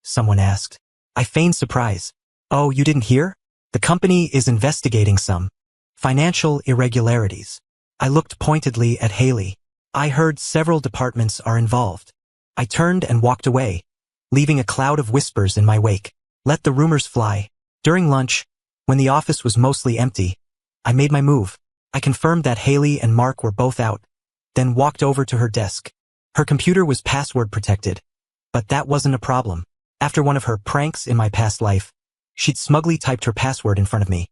someone asked. I feigned surprise. "Oh, you didn't hear? The company is investigating some financial irregularities." I looked pointedly at Haley. "I heard several departments are involved." I turned and walked away, leaving a cloud of whispers in my wake. Let the rumors fly. During lunch, when the office was mostly empty, I made my move. I confirmed that Haley and Mark were both out, then walked over to her desk. Her computer was password protected, but that wasn't a problem. After one of her pranks in my past life, she'd smugly typed her password in front of me,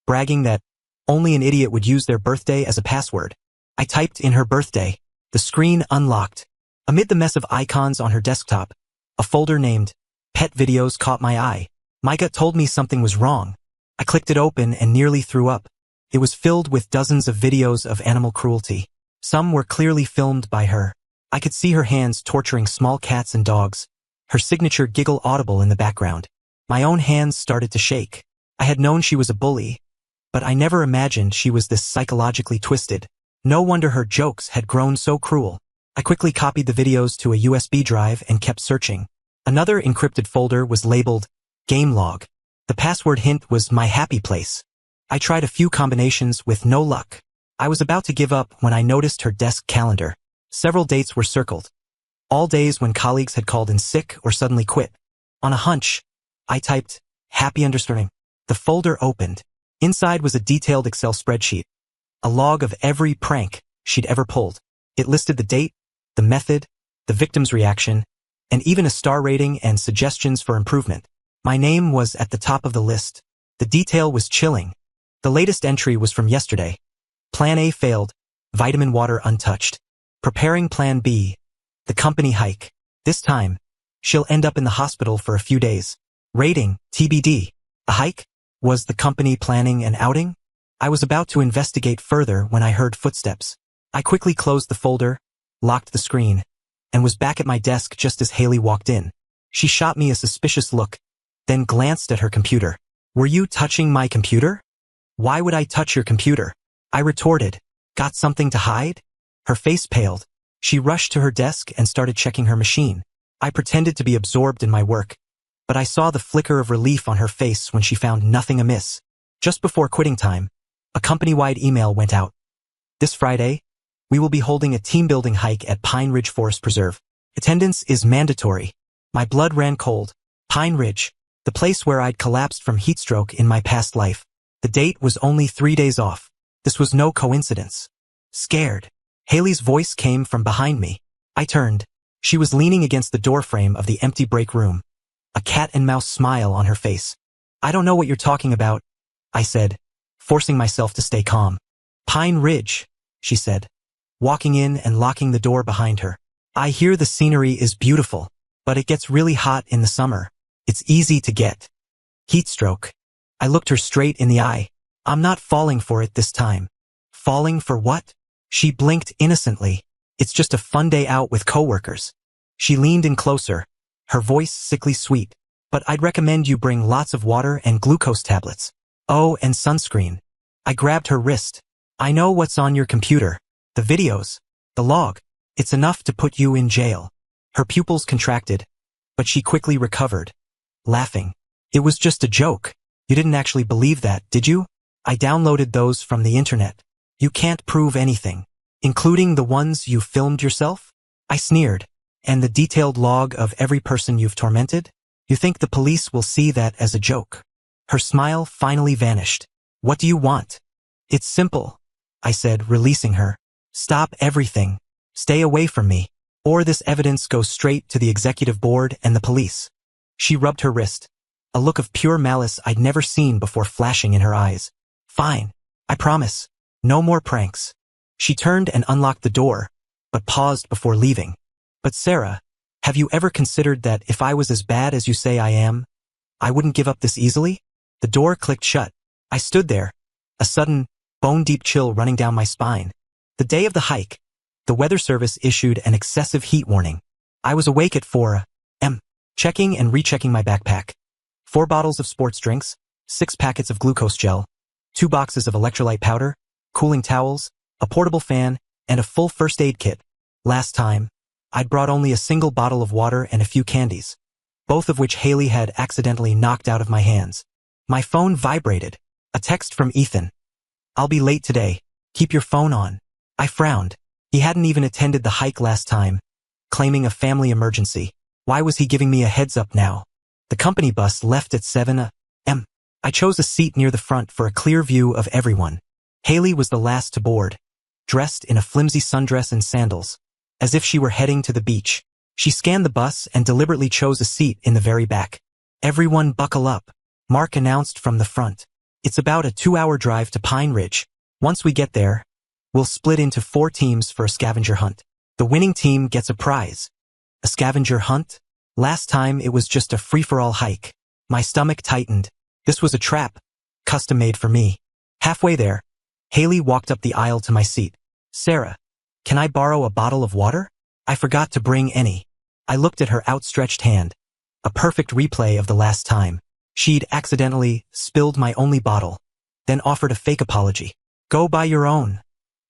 bragging that only an idiot would use their birthday as a password. I typed in her birthday, The screen unlocked. Amid the mess of icons on her desktop, a folder named Pet Videos caught my eye. My gut told me something was wrong. I clicked it open and nearly threw up. It was filled with dozens of videos of animal cruelty. Some were clearly filmed by her. I could see her hands torturing small cats and dogs, her signature giggle audible in the background. My own hands started to shake. I had known she was a bully, but I never imagined she was this psychologically twisted. No wonder her jokes had grown so cruel. I quickly copied the videos to a USB drive and kept searching. Another encrypted folder was labeled Game Log. The password hint was My Happy Place. I tried a few combinations with no luck. I was about to give up when I noticed her desk calendar. Several dates were circled. All days when colleagues had called in sick or suddenly quit. On a hunch, I typed happy understanding. The folder opened. Inside was a detailed Excel spreadsheet. A log of every prank she'd ever pulled. It listed the date, the method, the victim's reaction, and even a star rating and suggestions for improvement. My name was at the top of the list. The detail was chilling. The latest entry was from yesterday. Plan A failed, vitamin water untouched. Preparing Plan B, the company hike. This time, she'll end up in the hospital for a few days. Rating, TBD. A hike? Was the company planning an outing? I was about to investigate further when I heard footsteps. I quickly closed the folder, locked the screen, and was back at my desk just as Haley walked in. She shot me a suspicious look, then glanced at her computer. Were you touching my computer? Why would I touch your computer? I retorted. Got something to hide? Her face paled. She rushed to her desk and started checking her machine. I pretended to be absorbed in my work, but I saw the flicker of relief on her face when she found nothing amiss. Just before quitting time, a company-wide email went out. This Friday, we will be holding a team-building hike at Pine Ridge Forest Preserve. Attendance is mandatory. My blood ran cold. Pine Ridge, the place where I'd collapsed from heat stroke in my past life. The date was only 3 days off. This was no coincidence. Scared, Haley's voice came from behind me. I turned. She was leaning against the doorframe of the empty break room, a cat and mouse smile on her face. I don't know what you're talking about, I said, forcing myself to stay calm. Pine Ridge, she said, walking in and locking the door behind her. I hear the scenery is beautiful, but it gets really hot in the summer. It's easy to get heat stroke. I looked her straight in the eye. I'm not falling for it this time. Falling for what? She blinked innocently. It's just a fun day out with coworkers. She leaned in closer, her voice sickly sweet. But I'd recommend you bring lots of water and glucose tablets. Oh, and sunscreen. I grabbed her wrist. I know what's on your computer. The videos. The log. It's enough to put you in jail. Her pupils contracted, but she quickly recovered, laughing. It was just a joke. You didn't actually believe that, did you? I downloaded those from the internet. You can't prove anything, including the ones you filmed yourself? I sneered. And the detailed log of every person you've tormented? You think the police will see that as a joke? Her smile finally vanished. What do you want? It's simple, I said, releasing her. Stop everything. Stay away from me, or this evidence goes straight to the executive board and the police. She rubbed her wrist, a look of pure malice I'd never seen before flashing in her eyes. Fine, I promise. No more pranks. She turned and unlocked the door, but paused before leaving. But Sarah, have you ever considered that if I was as bad as you say I am, I wouldn't give up this easily? The door clicked shut. I stood there, a sudden, bone-deep chill running down my spine. The day of the hike, the Weather Service issued an excessive heat warning. I was awake at 4 a.m., checking and rechecking my backpack. 4 bottles of sports drinks, 6 packets of glucose gel, 2 boxes of electrolyte powder, cooling towels, a portable fan, and a full first aid kit. Last time, I'd brought only a single bottle of water and a few candies, both of which Haley had accidentally knocked out of my hands. My phone vibrated. A text from Ethan. I'll be late today. Keep your phone on. I frowned. He hadn't even attended the hike last time, claiming a family emergency. Why was he giving me a heads up now? The company bus left at 7 a.m. I chose a seat near the front for a clear view of everyone. Haley was the last to board, dressed in a flimsy sundress and sandals, as if she were heading to the beach. She scanned the bus and deliberately chose a seat in the very back. Everyone buckle up, Mark announced from the front. It's about a 2-hour drive to Pine Ridge. Once we get there, we'll split into 4 teams for a scavenger hunt. The winning team gets a prize. A scavenger hunt? Last time it was just a free-for-all hike. My stomach tightened. This was a trap, custom made for me. Halfway there, Haley walked up the aisle to my seat. Sarah, can I borrow a bottle of water? I forgot to bring any. I looked at her outstretched hand. A perfect replay of the last time. She'd accidentally spilled my only bottle, then offered a fake apology. Go buy your own,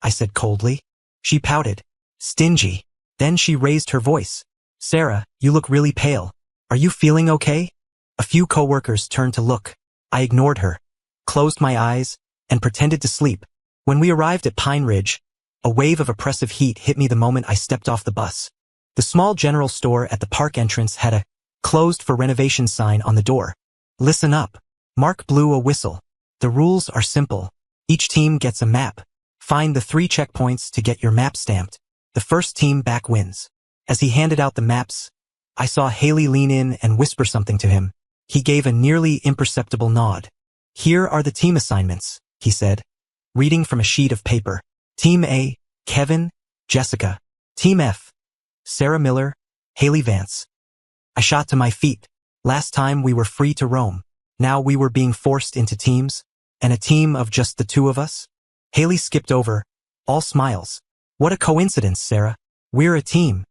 I said coldly. She pouted. Stingy. Then she raised her voice. Sarah, you look really pale. Are you feeling okay? A few coworkers turned to look. I ignored her, closed my eyes, and pretended to sleep. When we arrived at Pine Ridge, a wave of oppressive heat hit me the moment I stepped off the bus. The small general store at the park entrance had a closed for renovation sign on the door. Listen up. Mark blew a whistle. The rules are simple. Each team gets a map. Find the 3 checkpoints to get your map stamped. The first team back wins. As he handed out the maps, I saw Haley lean in and whisper something to him. He gave a nearly imperceptible nod. Here are the team assignments, he said, reading from a sheet of paper. Team A, Kevin, Jessica. Team F, Sarah Miller, Haley Vance. I shot to my feet. Last time we were free to roam. Now we were being forced into teams, and a team of just the 2 of us. Haley skipped over, all smiles. What a coincidence, Sarah. We're a team.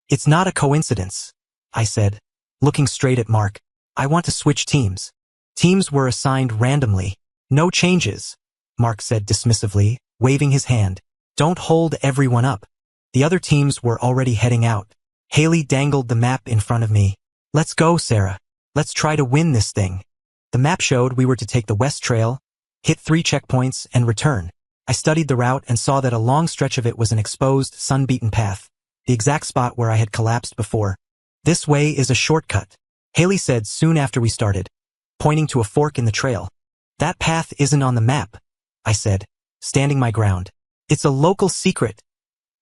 It's not a coincidence, I said, looking straight at Mark. I want to switch teams. Teams were assigned randomly. No changes, Mark said dismissively, waving his hand. Don't hold everyone up. The other teams were already heading out. Haley dangled the map in front of me. Let's go, Sarah. Let's try to win this thing. The map showed we were to take the West Trail, hit 3 checkpoints, and return. I studied the route and saw that a long stretch of it was an exposed, sun-beaten path, the exact spot where I had collapsed before. This way is a shortcut, Haley said soon after we started, pointing to a fork in the trail. That path isn't on the map, I said, standing my ground. It's a local secret,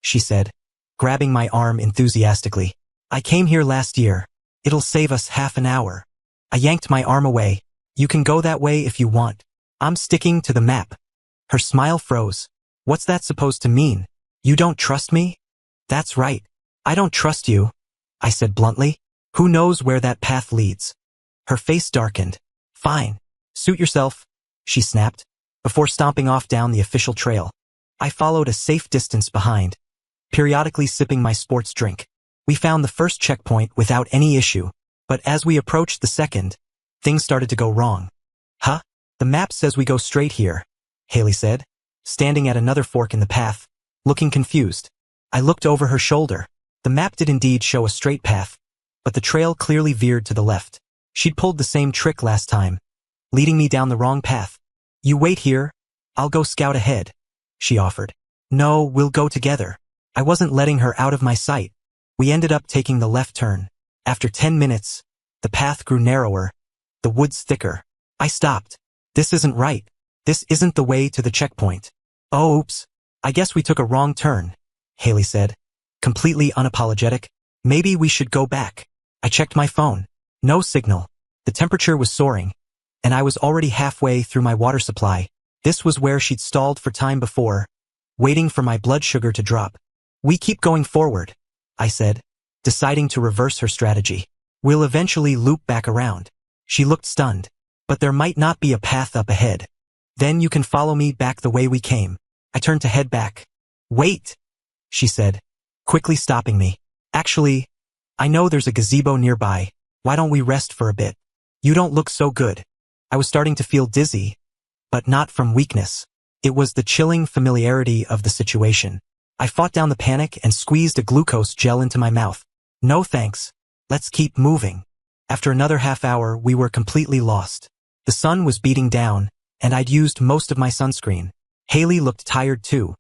she said, grabbing my arm enthusiastically. I came here last year. It'll save us half an hour. I yanked my arm away. You can go that way if you want. I'm sticking to the map. Her smile froze. What's that supposed to mean? You don't trust me? That's right. I don't trust you, I said bluntly. Who knows where that path leads? Her face darkened. Fine. Suit yourself, she snapped, before stomping off down the official trail. I followed a safe distance behind, periodically sipping my sports drink. We found the first checkpoint without any issue, but as we approached the second, things started to go wrong. Huh? The map says we go straight here, Haley said, standing at another fork in the path, looking confused. I looked over her shoulder. The map did indeed show a straight path, but the trail clearly veered to the left. She'd pulled the same trick last time, leading me down the wrong path. You wait here, I'll go scout ahead, she offered. No, we'll go together. I wasn't letting her out of my sight. We ended up taking the left turn. After 10 minutes, the path grew narrower, the woods thicker. I stopped. This isn't right. This isn't the way to the checkpoint. Oh, oops. I guess we took a wrong turn, Haley said, completely unapologetic. Maybe we should go back. I checked my phone. No signal. The temperature was soaring, and I was already halfway through my water supply. This was where she'd stalled for time before, waiting for my blood sugar to drop. We keep going forward, I said, deciding to reverse her strategy. We'll eventually loop back around. She looked stunned. But there might not be a path up ahead. Then you can follow me back the way we came. I turned to head back. Wait, she said, quickly stopping me. Actually, I know there's a gazebo nearby. Why don't we rest for a bit? You don't look so good. I was starting to feel dizzy, but not from weakness. It was the chilling familiarity of the situation. I fought down the panic and squeezed a glucose gel into my mouth. No thanks. Let's keep moving. After another half hour, we were completely lost. The sun was beating down, and I'd used most of my sunscreen. Haley looked tired too,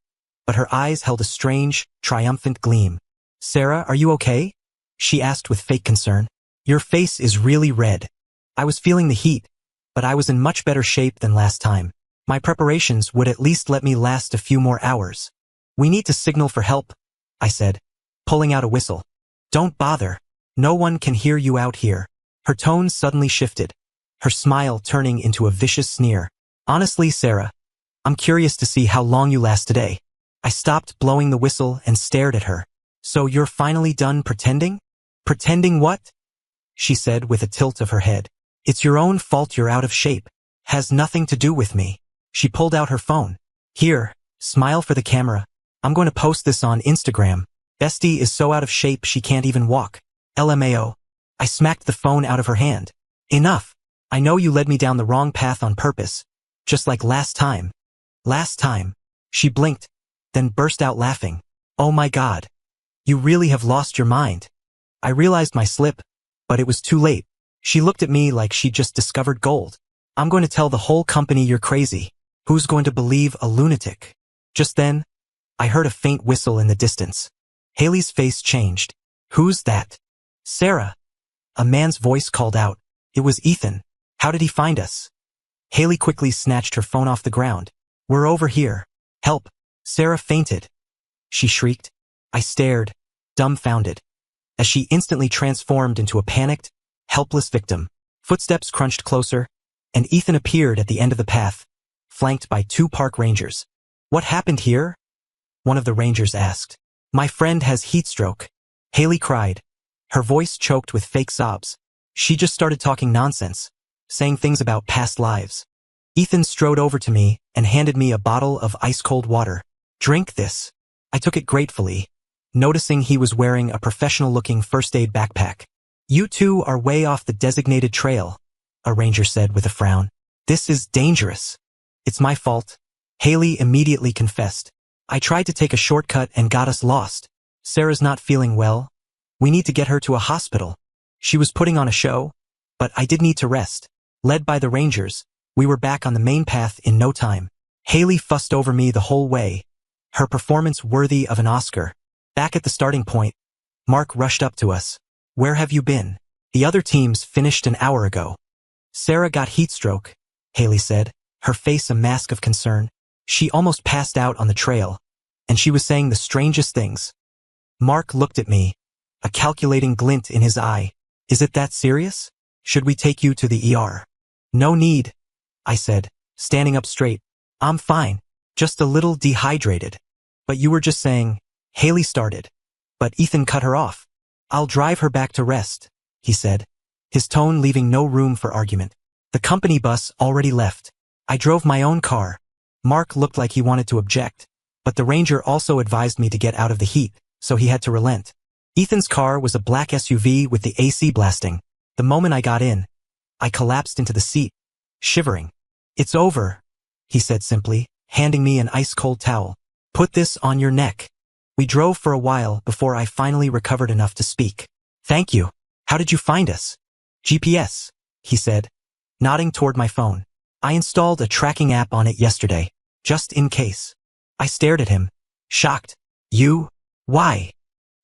but her eyes held a strange, triumphant gleam. Sarah, are you okay? She asked with fake concern. Your face is really red. I was feeling the heat, but I was in much better shape than last time. My preparations would at least let me last a few more hours. We need to signal for help, I said, pulling out a whistle. Don't bother. No one can hear you out here. Her tone suddenly shifted, her smile turning into a vicious sneer. Honestly, Sarah, I'm curious to see how long you last today. I stopped blowing the whistle and stared at her. So you're finally done pretending? Pretending what? She said with a tilt of her head. It's your own fault you're out of shape. Has nothing to do with me. She pulled out her phone. Here, smile for the camera. I'm going to post this on Instagram. Bestie is so out of shape she can't even walk. LMAO. I smacked the phone out of her hand. Enough. I know you led me down the wrong path on purpose. Just like last time. Last time. She blinked, then burst out laughing. Oh my God. You really have lost your mind. I realized my slip, but it was too late. She looked at me like she'd just discovered gold. I'm going to tell the whole company you're crazy. Who's going to believe a lunatic? Just then, I heard a faint whistle in the distance. Haley's face changed. Who's that? Sarah. A man's voice called out. It was Ethan. How did he find us? Haley quickly snatched her phone off the ground. We're over here. Help. Sarah fainted. She shrieked. I stared, dumbfounded, as she instantly transformed into a panicked, helpless victim. Footsteps crunched closer, and Ethan appeared at the end of the path, flanked by 2 park rangers. What happened here? One of the rangers asked. My friend has heat stroke. Haley cried, her voice choked with fake sobs. She just started talking nonsense, saying things about past lives. Ethan strode over to me and handed me a bottle of ice-cold water. Drink this. I took it gratefully, noticing he was wearing a professional-looking first-aid backpack. You two are way off the designated trail, a ranger said with a frown. This is dangerous. It's my fault. Haley immediately confessed. I tried to take a shortcut and got us lost. Sarah's not feeling well. We need to get her to a hospital. She was putting on a show, but I did need to rest. Led by the rangers, we were back on the main path in no time. Haley fussed over me the whole way, her performance worthy of an Oscar. Back at the starting point, Mark rushed up to us. Where have you been? The other teams finished an hour ago. Sarah got heat stroke, Haley said, her face a mask of concern. She almost passed out on the trail, and she was saying the strangest things. Mark looked at me, a calculating glint in his eye. Is it that serious? Should we take you to the ER? No need, I said, standing up straight. I'm fine, just a little dehydrated. But you were just saying, Haley started. But Ethan cut her off. I'll drive her back to rest, he said, his tone leaving no room for argument. The company bus already left. I drove my own car. Mark looked like he wanted to object, but the ranger also advised me to get out of the heat, so he had to relent. Ethan's car was a black SUV with the AC blasting. The moment I got in, I collapsed into the seat, shivering. It's over, he said simply, handing me an ice-cold towel. Put this on your neck. We drove for a while before I finally recovered enough to speak. Thank you. How did you find us? GPS, he said, nodding toward my phone. I installed a tracking app on it yesterday, just in case. I stared at him, shocked. You? Why?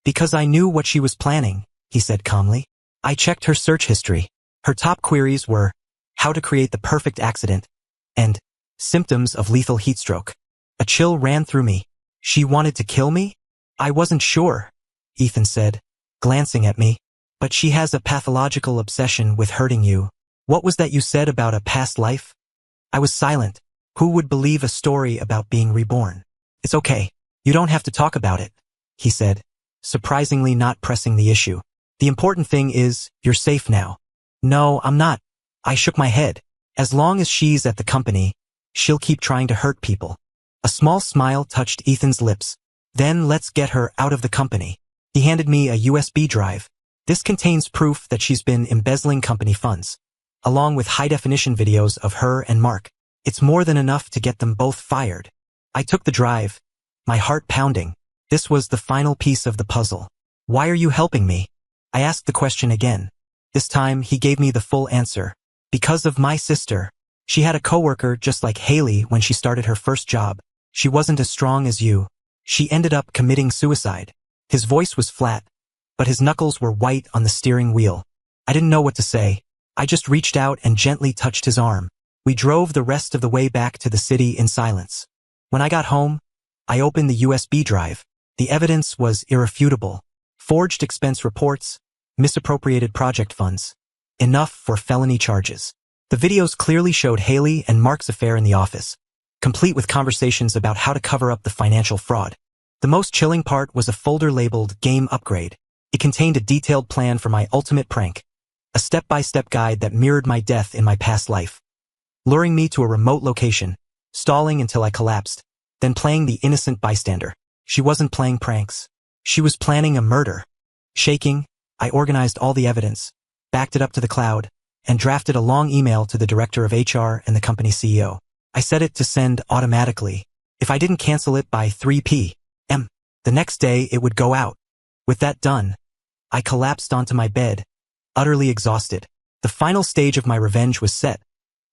Because I knew what she was planning, he said calmly. I checked her search history. Her top queries were, how to create the perfect accident, and symptoms of lethal heat stroke. A chill ran through me. She wanted to kill me? I wasn't sure, Ethan said, glancing at me. But she has a pathological obsession with hurting you. What was that you said about a past life? I was silent. Who would believe a story about being reborn? It's okay. You don't have to talk about it, he said, surprisingly not pressing the issue. The important thing is, you're safe now. No, I'm not. I shook my head. As long as she's at the company, she'll keep trying to hurt people. A small smile touched Ethan's lips. Then let's get her out of the company. He handed me a USB drive. This contains proof that she's been embezzling company funds, along with high-definition videos of her and Mark. It's more than enough to get them both fired. I took the drive, my heart pounding. This was the final piece of the puzzle. Why are you helping me? I asked the question again. This time he gave me the full answer. Because of my sister. She had a coworker just like Haley when she started her first job. She wasn't as strong as you. She ended up committing suicide. His voice was flat, but his knuckles were white on the steering wheel. I didn't know what to say. I just reached out and gently touched his arm. We drove the rest of the way back to the city in silence. When I got home, I opened the USB drive. The evidence was irrefutable. Forged expense reports, misappropriated project funds. Enough for felony charges. The videos clearly showed Haley and Mark's affair in the office, complete with conversations about how to cover up the financial fraud. The most chilling part was a folder labeled Game Upgrade. It contained a detailed plan for my ultimate prank, a step-by-step guide that mirrored my death in my past life, luring me to a remote location, stalling until I collapsed, then playing the innocent bystander. She wasn't playing pranks. She was planning a murder. Shaking, I organized all the evidence, backed it up to the cloud, and drafted a long email to the director of HR and the company CEO. I set it to send automatically. If I didn't cancel it by 3 p.m., the next day it would go out. With that done, I collapsed onto my bed, utterly exhausted. The final stage of my revenge was set,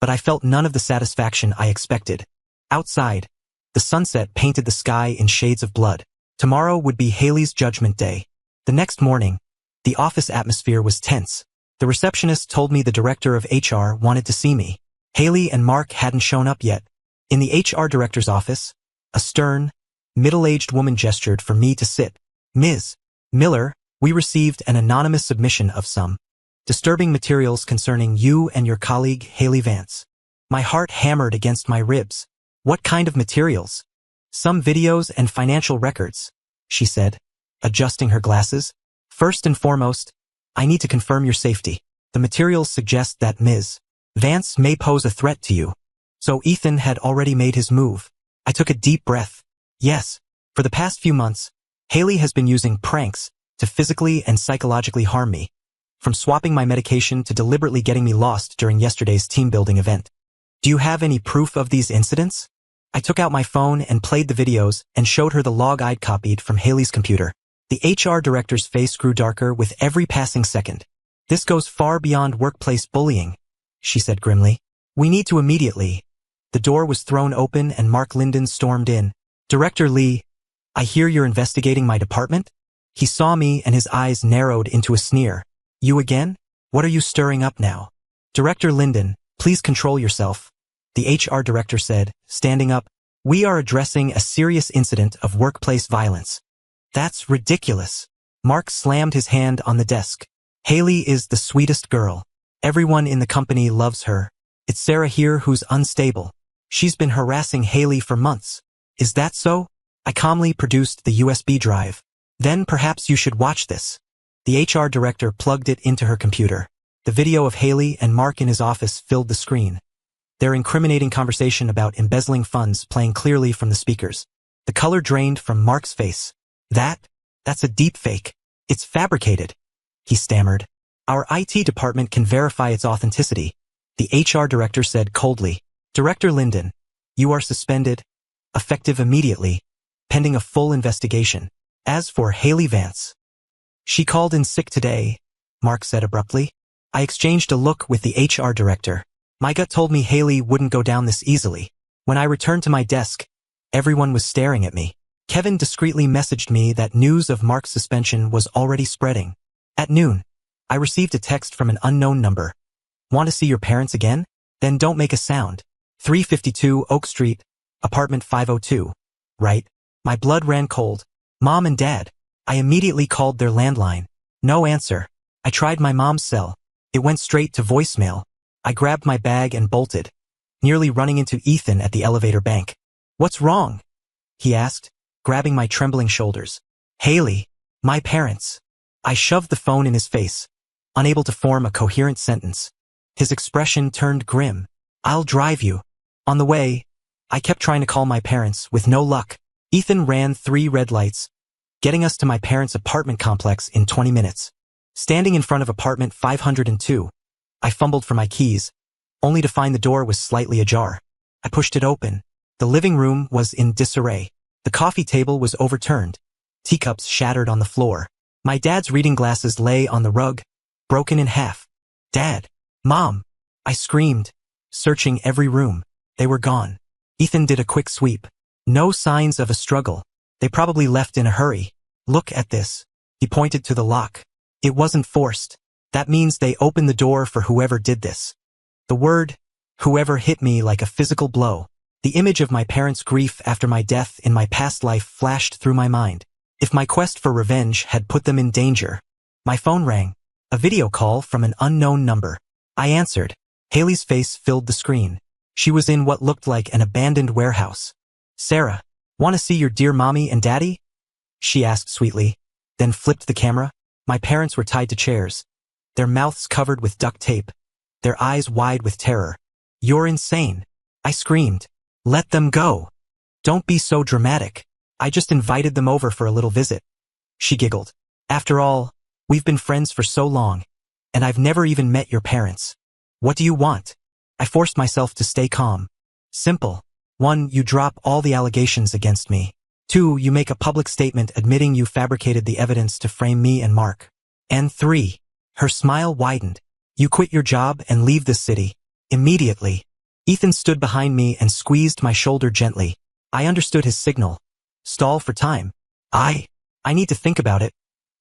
but I felt none of the satisfaction I expected. Outside, the sunset painted the sky in shades of blood. Tomorrow would be Haley's judgment day. The next morning, the office atmosphere was tense. The receptionist told me the director of HR wanted to see me. Haley and Mark hadn't shown up yet. In the HR director's office, a stern, middle-aged woman gestured for me to sit. Ms. Miller, we received an anonymous submission of some disturbing materials concerning you and your colleague Haley Vance. My heart hammered against my ribs. What kind of materials? Some videos and financial records, she said, adjusting her glasses. First and foremost, I need to confirm your safety. The materials suggest that Ms. Vance may pose a threat to you. So Ethan had already made his move. I took a deep breath. Yes, for the past few months, Haley has been using pranks to physically and psychologically harm me, from swapping my medication to deliberately getting me lost during yesterday's team-building event. Do you have any proof of these incidents? I took out my phone and played the videos and showed her the log I'd copied from Haley's computer. The HR director's face grew darker with every passing second. This goes far beyond workplace bullying, she said grimly. We need to immediately. The door was thrown open and Mark Linden stormed in. Director Lee, I hear you're investigating my department? He saw me and his eyes narrowed into a sneer. You again? What are you stirring up now? Director Linden, please control yourself, the HR director said, standing up. We are addressing a serious incident of workplace violence. That's ridiculous. Mark slammed his hand on the desk. Haley is the sweetest girl. Everyone in the company loves her. It's Sarah here who's unstable. She's been harassing Haley for months. Is that so? I calmly produced the USB drive. Then perhaps you should watch this. The HR director plugged it into her computer. The video of Haley and Mark in his office filled the screen. Their incriminating conversation about embezzling funds playing clearly from the speakers. The color drained from Mark's face. That's a deep fake. It's fabricated, he stammered. Our IT department can verify its authenticity, the HR director said coldly. Director Linden, you are suspended, effective immediately, pending a full investigation. As for Haley Vance, she called in sick today, Mark said abruptly. I exchanged a look with the HR director. My gut told me Haley wouldn't go down this easily. When I returned to my desk, everyone was staring at me. Kevin discreetly messaged me that news of Mark's suspension was already spreading. At noon, I received a text from an unknown number. Want to see your parents again? Then don't make a sound. 352 Oak Street, apartment 502. Right? My blood ran cold. Mom and Dad. I immediately called their landline. No answer. I tried my mom's cell. It went straight to voicemail. I grabbed my bag and bolted, nearly running into Ethan at the elevator bank. What's wrong? He asked, grabbing my trembling shoulders. Haley, my parents. I shoved the phone in his face, unable to form a coherent sentence. His expression turned grim. I'll drive you. On the way, I kept trying to call my parents with no luck. Ethan ran 3 red lights, getting us to my parents' apartment complex in 20 minutes. Standing in front of apartment 502, I fumbled for my keys, only to find the door was slightly ajar. I pushed it open. The living room was in disarray. The coffee table was overturned. Teacups shattered on the floor. My dad's reading glasses lay on the rug, broken in half. Dad! Mom! I screamed, searching every room. They were gone. Ethan did a quick sweep. No signs of a struggle. They probably left in a hurry. Look at this. He pointed to the lock. It wasn't forced. That means they opened the door for whoever did this. The word, whoever, hit me like a physical blow. The image of my parents' grief after my death in my past life flashed through my mind. If my quest for revenge had put them in danger. My phone rang. A video call from an unknown number. I answered. Haley's face filled the screen. She was in what looked like an abandoned warehouse. Sarah, want to see your dear mommy and daddy? she asked sweetly, then flipped the camera. My parents were tied to chairs, their mouths covered with duct tape, their eyes wide with terror. You're insane, I screamed. Let them go. Don't be so dramatic. I just invited them over for a little visit. She giggled. After all, we've been friends for so long, and I've never even met your parents. What do you want? I forced myself to stay calm. Simple. 1. You drop all the allegations against me. 2. You make a public statement admitting you fabricated the evidence to frame me and Mark. And 3. Her smile widened. You quit your job and leave this city. Immediately. Ethan stood behind me and squeezed my shoulder gently. I understood his signal. Stall for time. I need to think about it,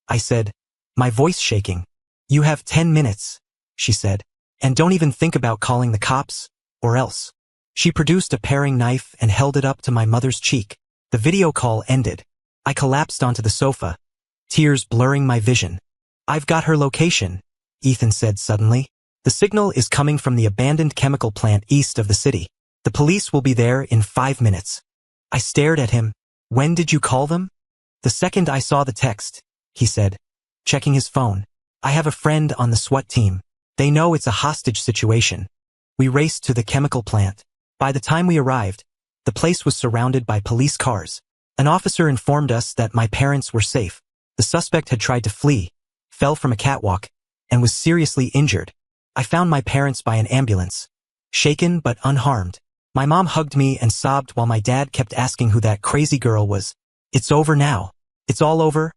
I said, my voice shaking. You have 10 minutes, she said. And don't even think about calling the cops, or else. She produced a paring knife and held it up to my mother's cheek. The video call ended. I collapsed onto the sofa, tears blurring my vision. I've got her location, Ethan said suddenly. The signal is coming from the abandoned chemical plant east of the city. The police will be there in 5 minutes. I stared at him. When did you call them? The second I saw the text, he said, checking his phone. I have a friend on the SWAT team. They know it's a hostage situation. We raced to the chemical plant. By the time we arrived, the place was surrounded by police cars. An officer informed us that my parents were safe. The suspect had tried to flee, fell from a catwalk, and was seriously injured. I found my parents by an ambulance, shaken but unharmed. My mom hugged me and sobbed while my dad kept asking who that crazy girl was. It's over now. It's all over,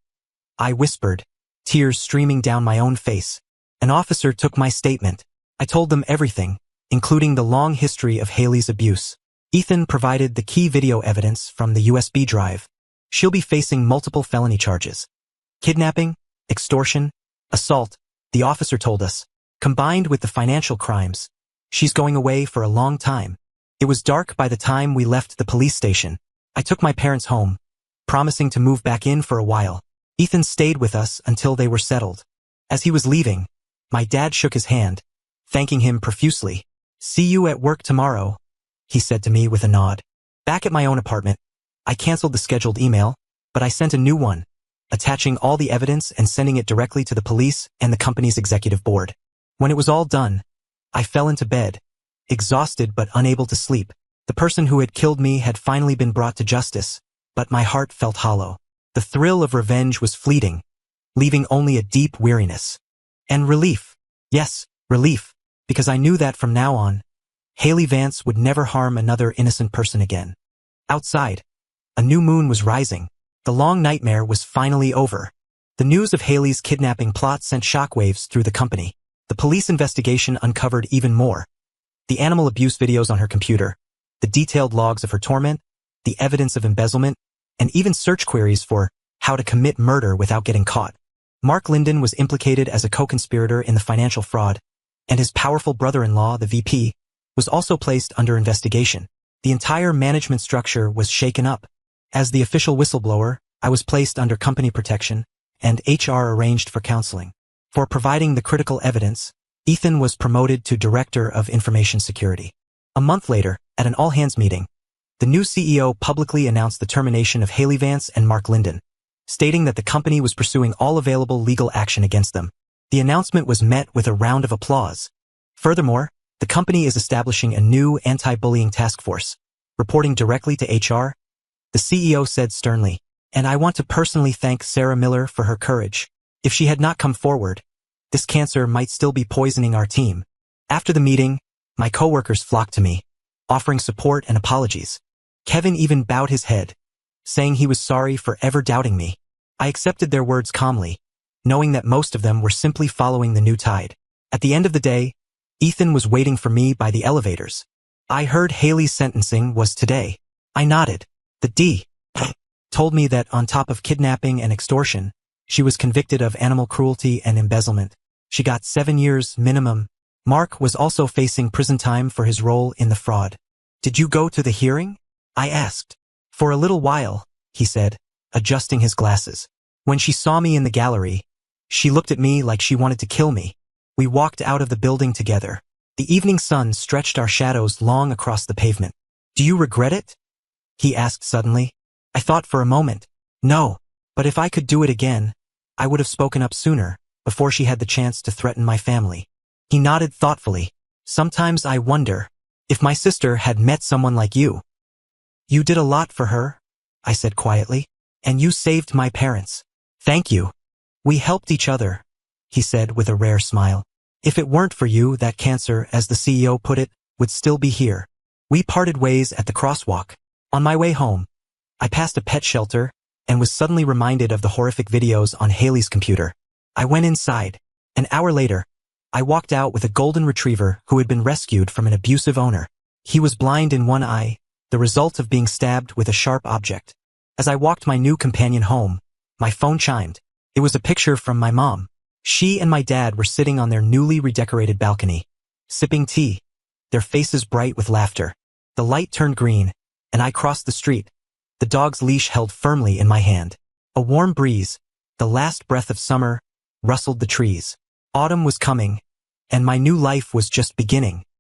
I whispered, tears streaming down my own face. An officer took my statement. I told them everything, including the long history of Haley's abuse. Ethan provided the key video evidence from the USB drive. She'll be facing multiple felony charges. Kidnapping, extortion, assault, the officer told us. Combined with the financial crimes, she's going away for a long time. It was dark by the time we left the police station. I took my parents home, promising to move back in for a while. Ethan stayed with us until they were settled. As he was leaving, my dad shook his hand, thanking him profusely. See you at work tomorrow, he said to me with a nod. Back at my own apartment, I canceled the scheduled email, but I sent a new one, attaching all the evidence and sending it directly to the police and the company's executive board. When it was all done, I fell into bed, exhausted but unable to sleep. The person who had killed me had finally been brought to justice, but my heart felt hollow. The thrill of revenge was fleeting, leaving only a deep weariness. And relief. Yes, relief, because I knew that from now on, Haley Vance would never harm another innocent person again. Outside, a new moon was rising. The long nightmare was finally over. The news of Haley's kidnapping plot sent shockwaves through the company. The police investigation uncovered even more. The animal abuse videos on her computer, the detailed logs of her torment, the evidence of embezzlement, and even search queries for how to commit murder without getting caught. Mark Linden was implicated as a co-conspirator in the financial fraud, and his powerful brother-in-law, the VP, was also placed under investigation. The entire management structure was shaken up. As the official whistleblower, I was placed under company protection, and HR arranged for counseling. For providing the critical evidence, Ethan was promoted to Director of Information Security. A month later, at an all-hands meeting, the new CEO publicly announced the termination of Haley Vance and Mark Linden, stating that the company was pursuing all available legal action against them. The announcement was met with a round of applause. Furthermore, the company is establishing a new anti-bullying task force, reporting directly to HR. The CEO said sternly, and I want to personally thank Sarah Miller for her courage. If she had not come forward, this cancer might still be poisoning our team. After the meeting, my coworkers flocked to me, offering support and apologies. Kevin even bowed his head, saying he was sorry for ever doubting me. I accepted their words calmly, knowing that most of them were simply following the new tide. At the end of the day, Ethan was waiting for me by the elevators. I heard Haley's sentencing was today. I nodded. The D told me that on top of kidnapping and extortion, she was convicted of animal cruelty and embezzlement. She got 7 years minimum. Mark was also facing prison time for his role in the fraud. Did you go to the hearing? I asked. For a little while, he said, adjusting his glasses. When she saw me in the gallery, she looked at me like she wanted to kill me. We walked out of the building together. The evening sun stretched our shadows long across the pavement. Do you regret it? He asked suddenly. I thought for a moment. No, But if I could do it again, I would have spoken up sooner, before she had the chance to threaten my family. He nodded thoughtfully. Sometimes I wonder if my sister had met someone like you. You did a lot for her, I said quietly, and you saved my parents. Thank you. We helped each other, he said with a rare smile. If it weren't for you, that cancer, as the CEO put it, would still be here. We parted ways at the crosswalk. On my way home, I passed a pet shelter and was suddenly reminded of the horrific videos on Haley's computer. I went inside. An hour later, I walked out with a golden retriever who had been rescued from an abusive owner. He was blind in one eye, the result of being stabbed with a sharp object. As I walked my new companion home, my phone chimed. It was a picture from my mom. She and my dad were sitting on their newly redecorated balcony, sipping tea, their faces bright with laughter. The light turned green, and I crossed the street, the dog's leash held firmly in my hand. A warm breeze, the last breath of summer, rustled the trees. Autumn was coming, and my new life was just beginning.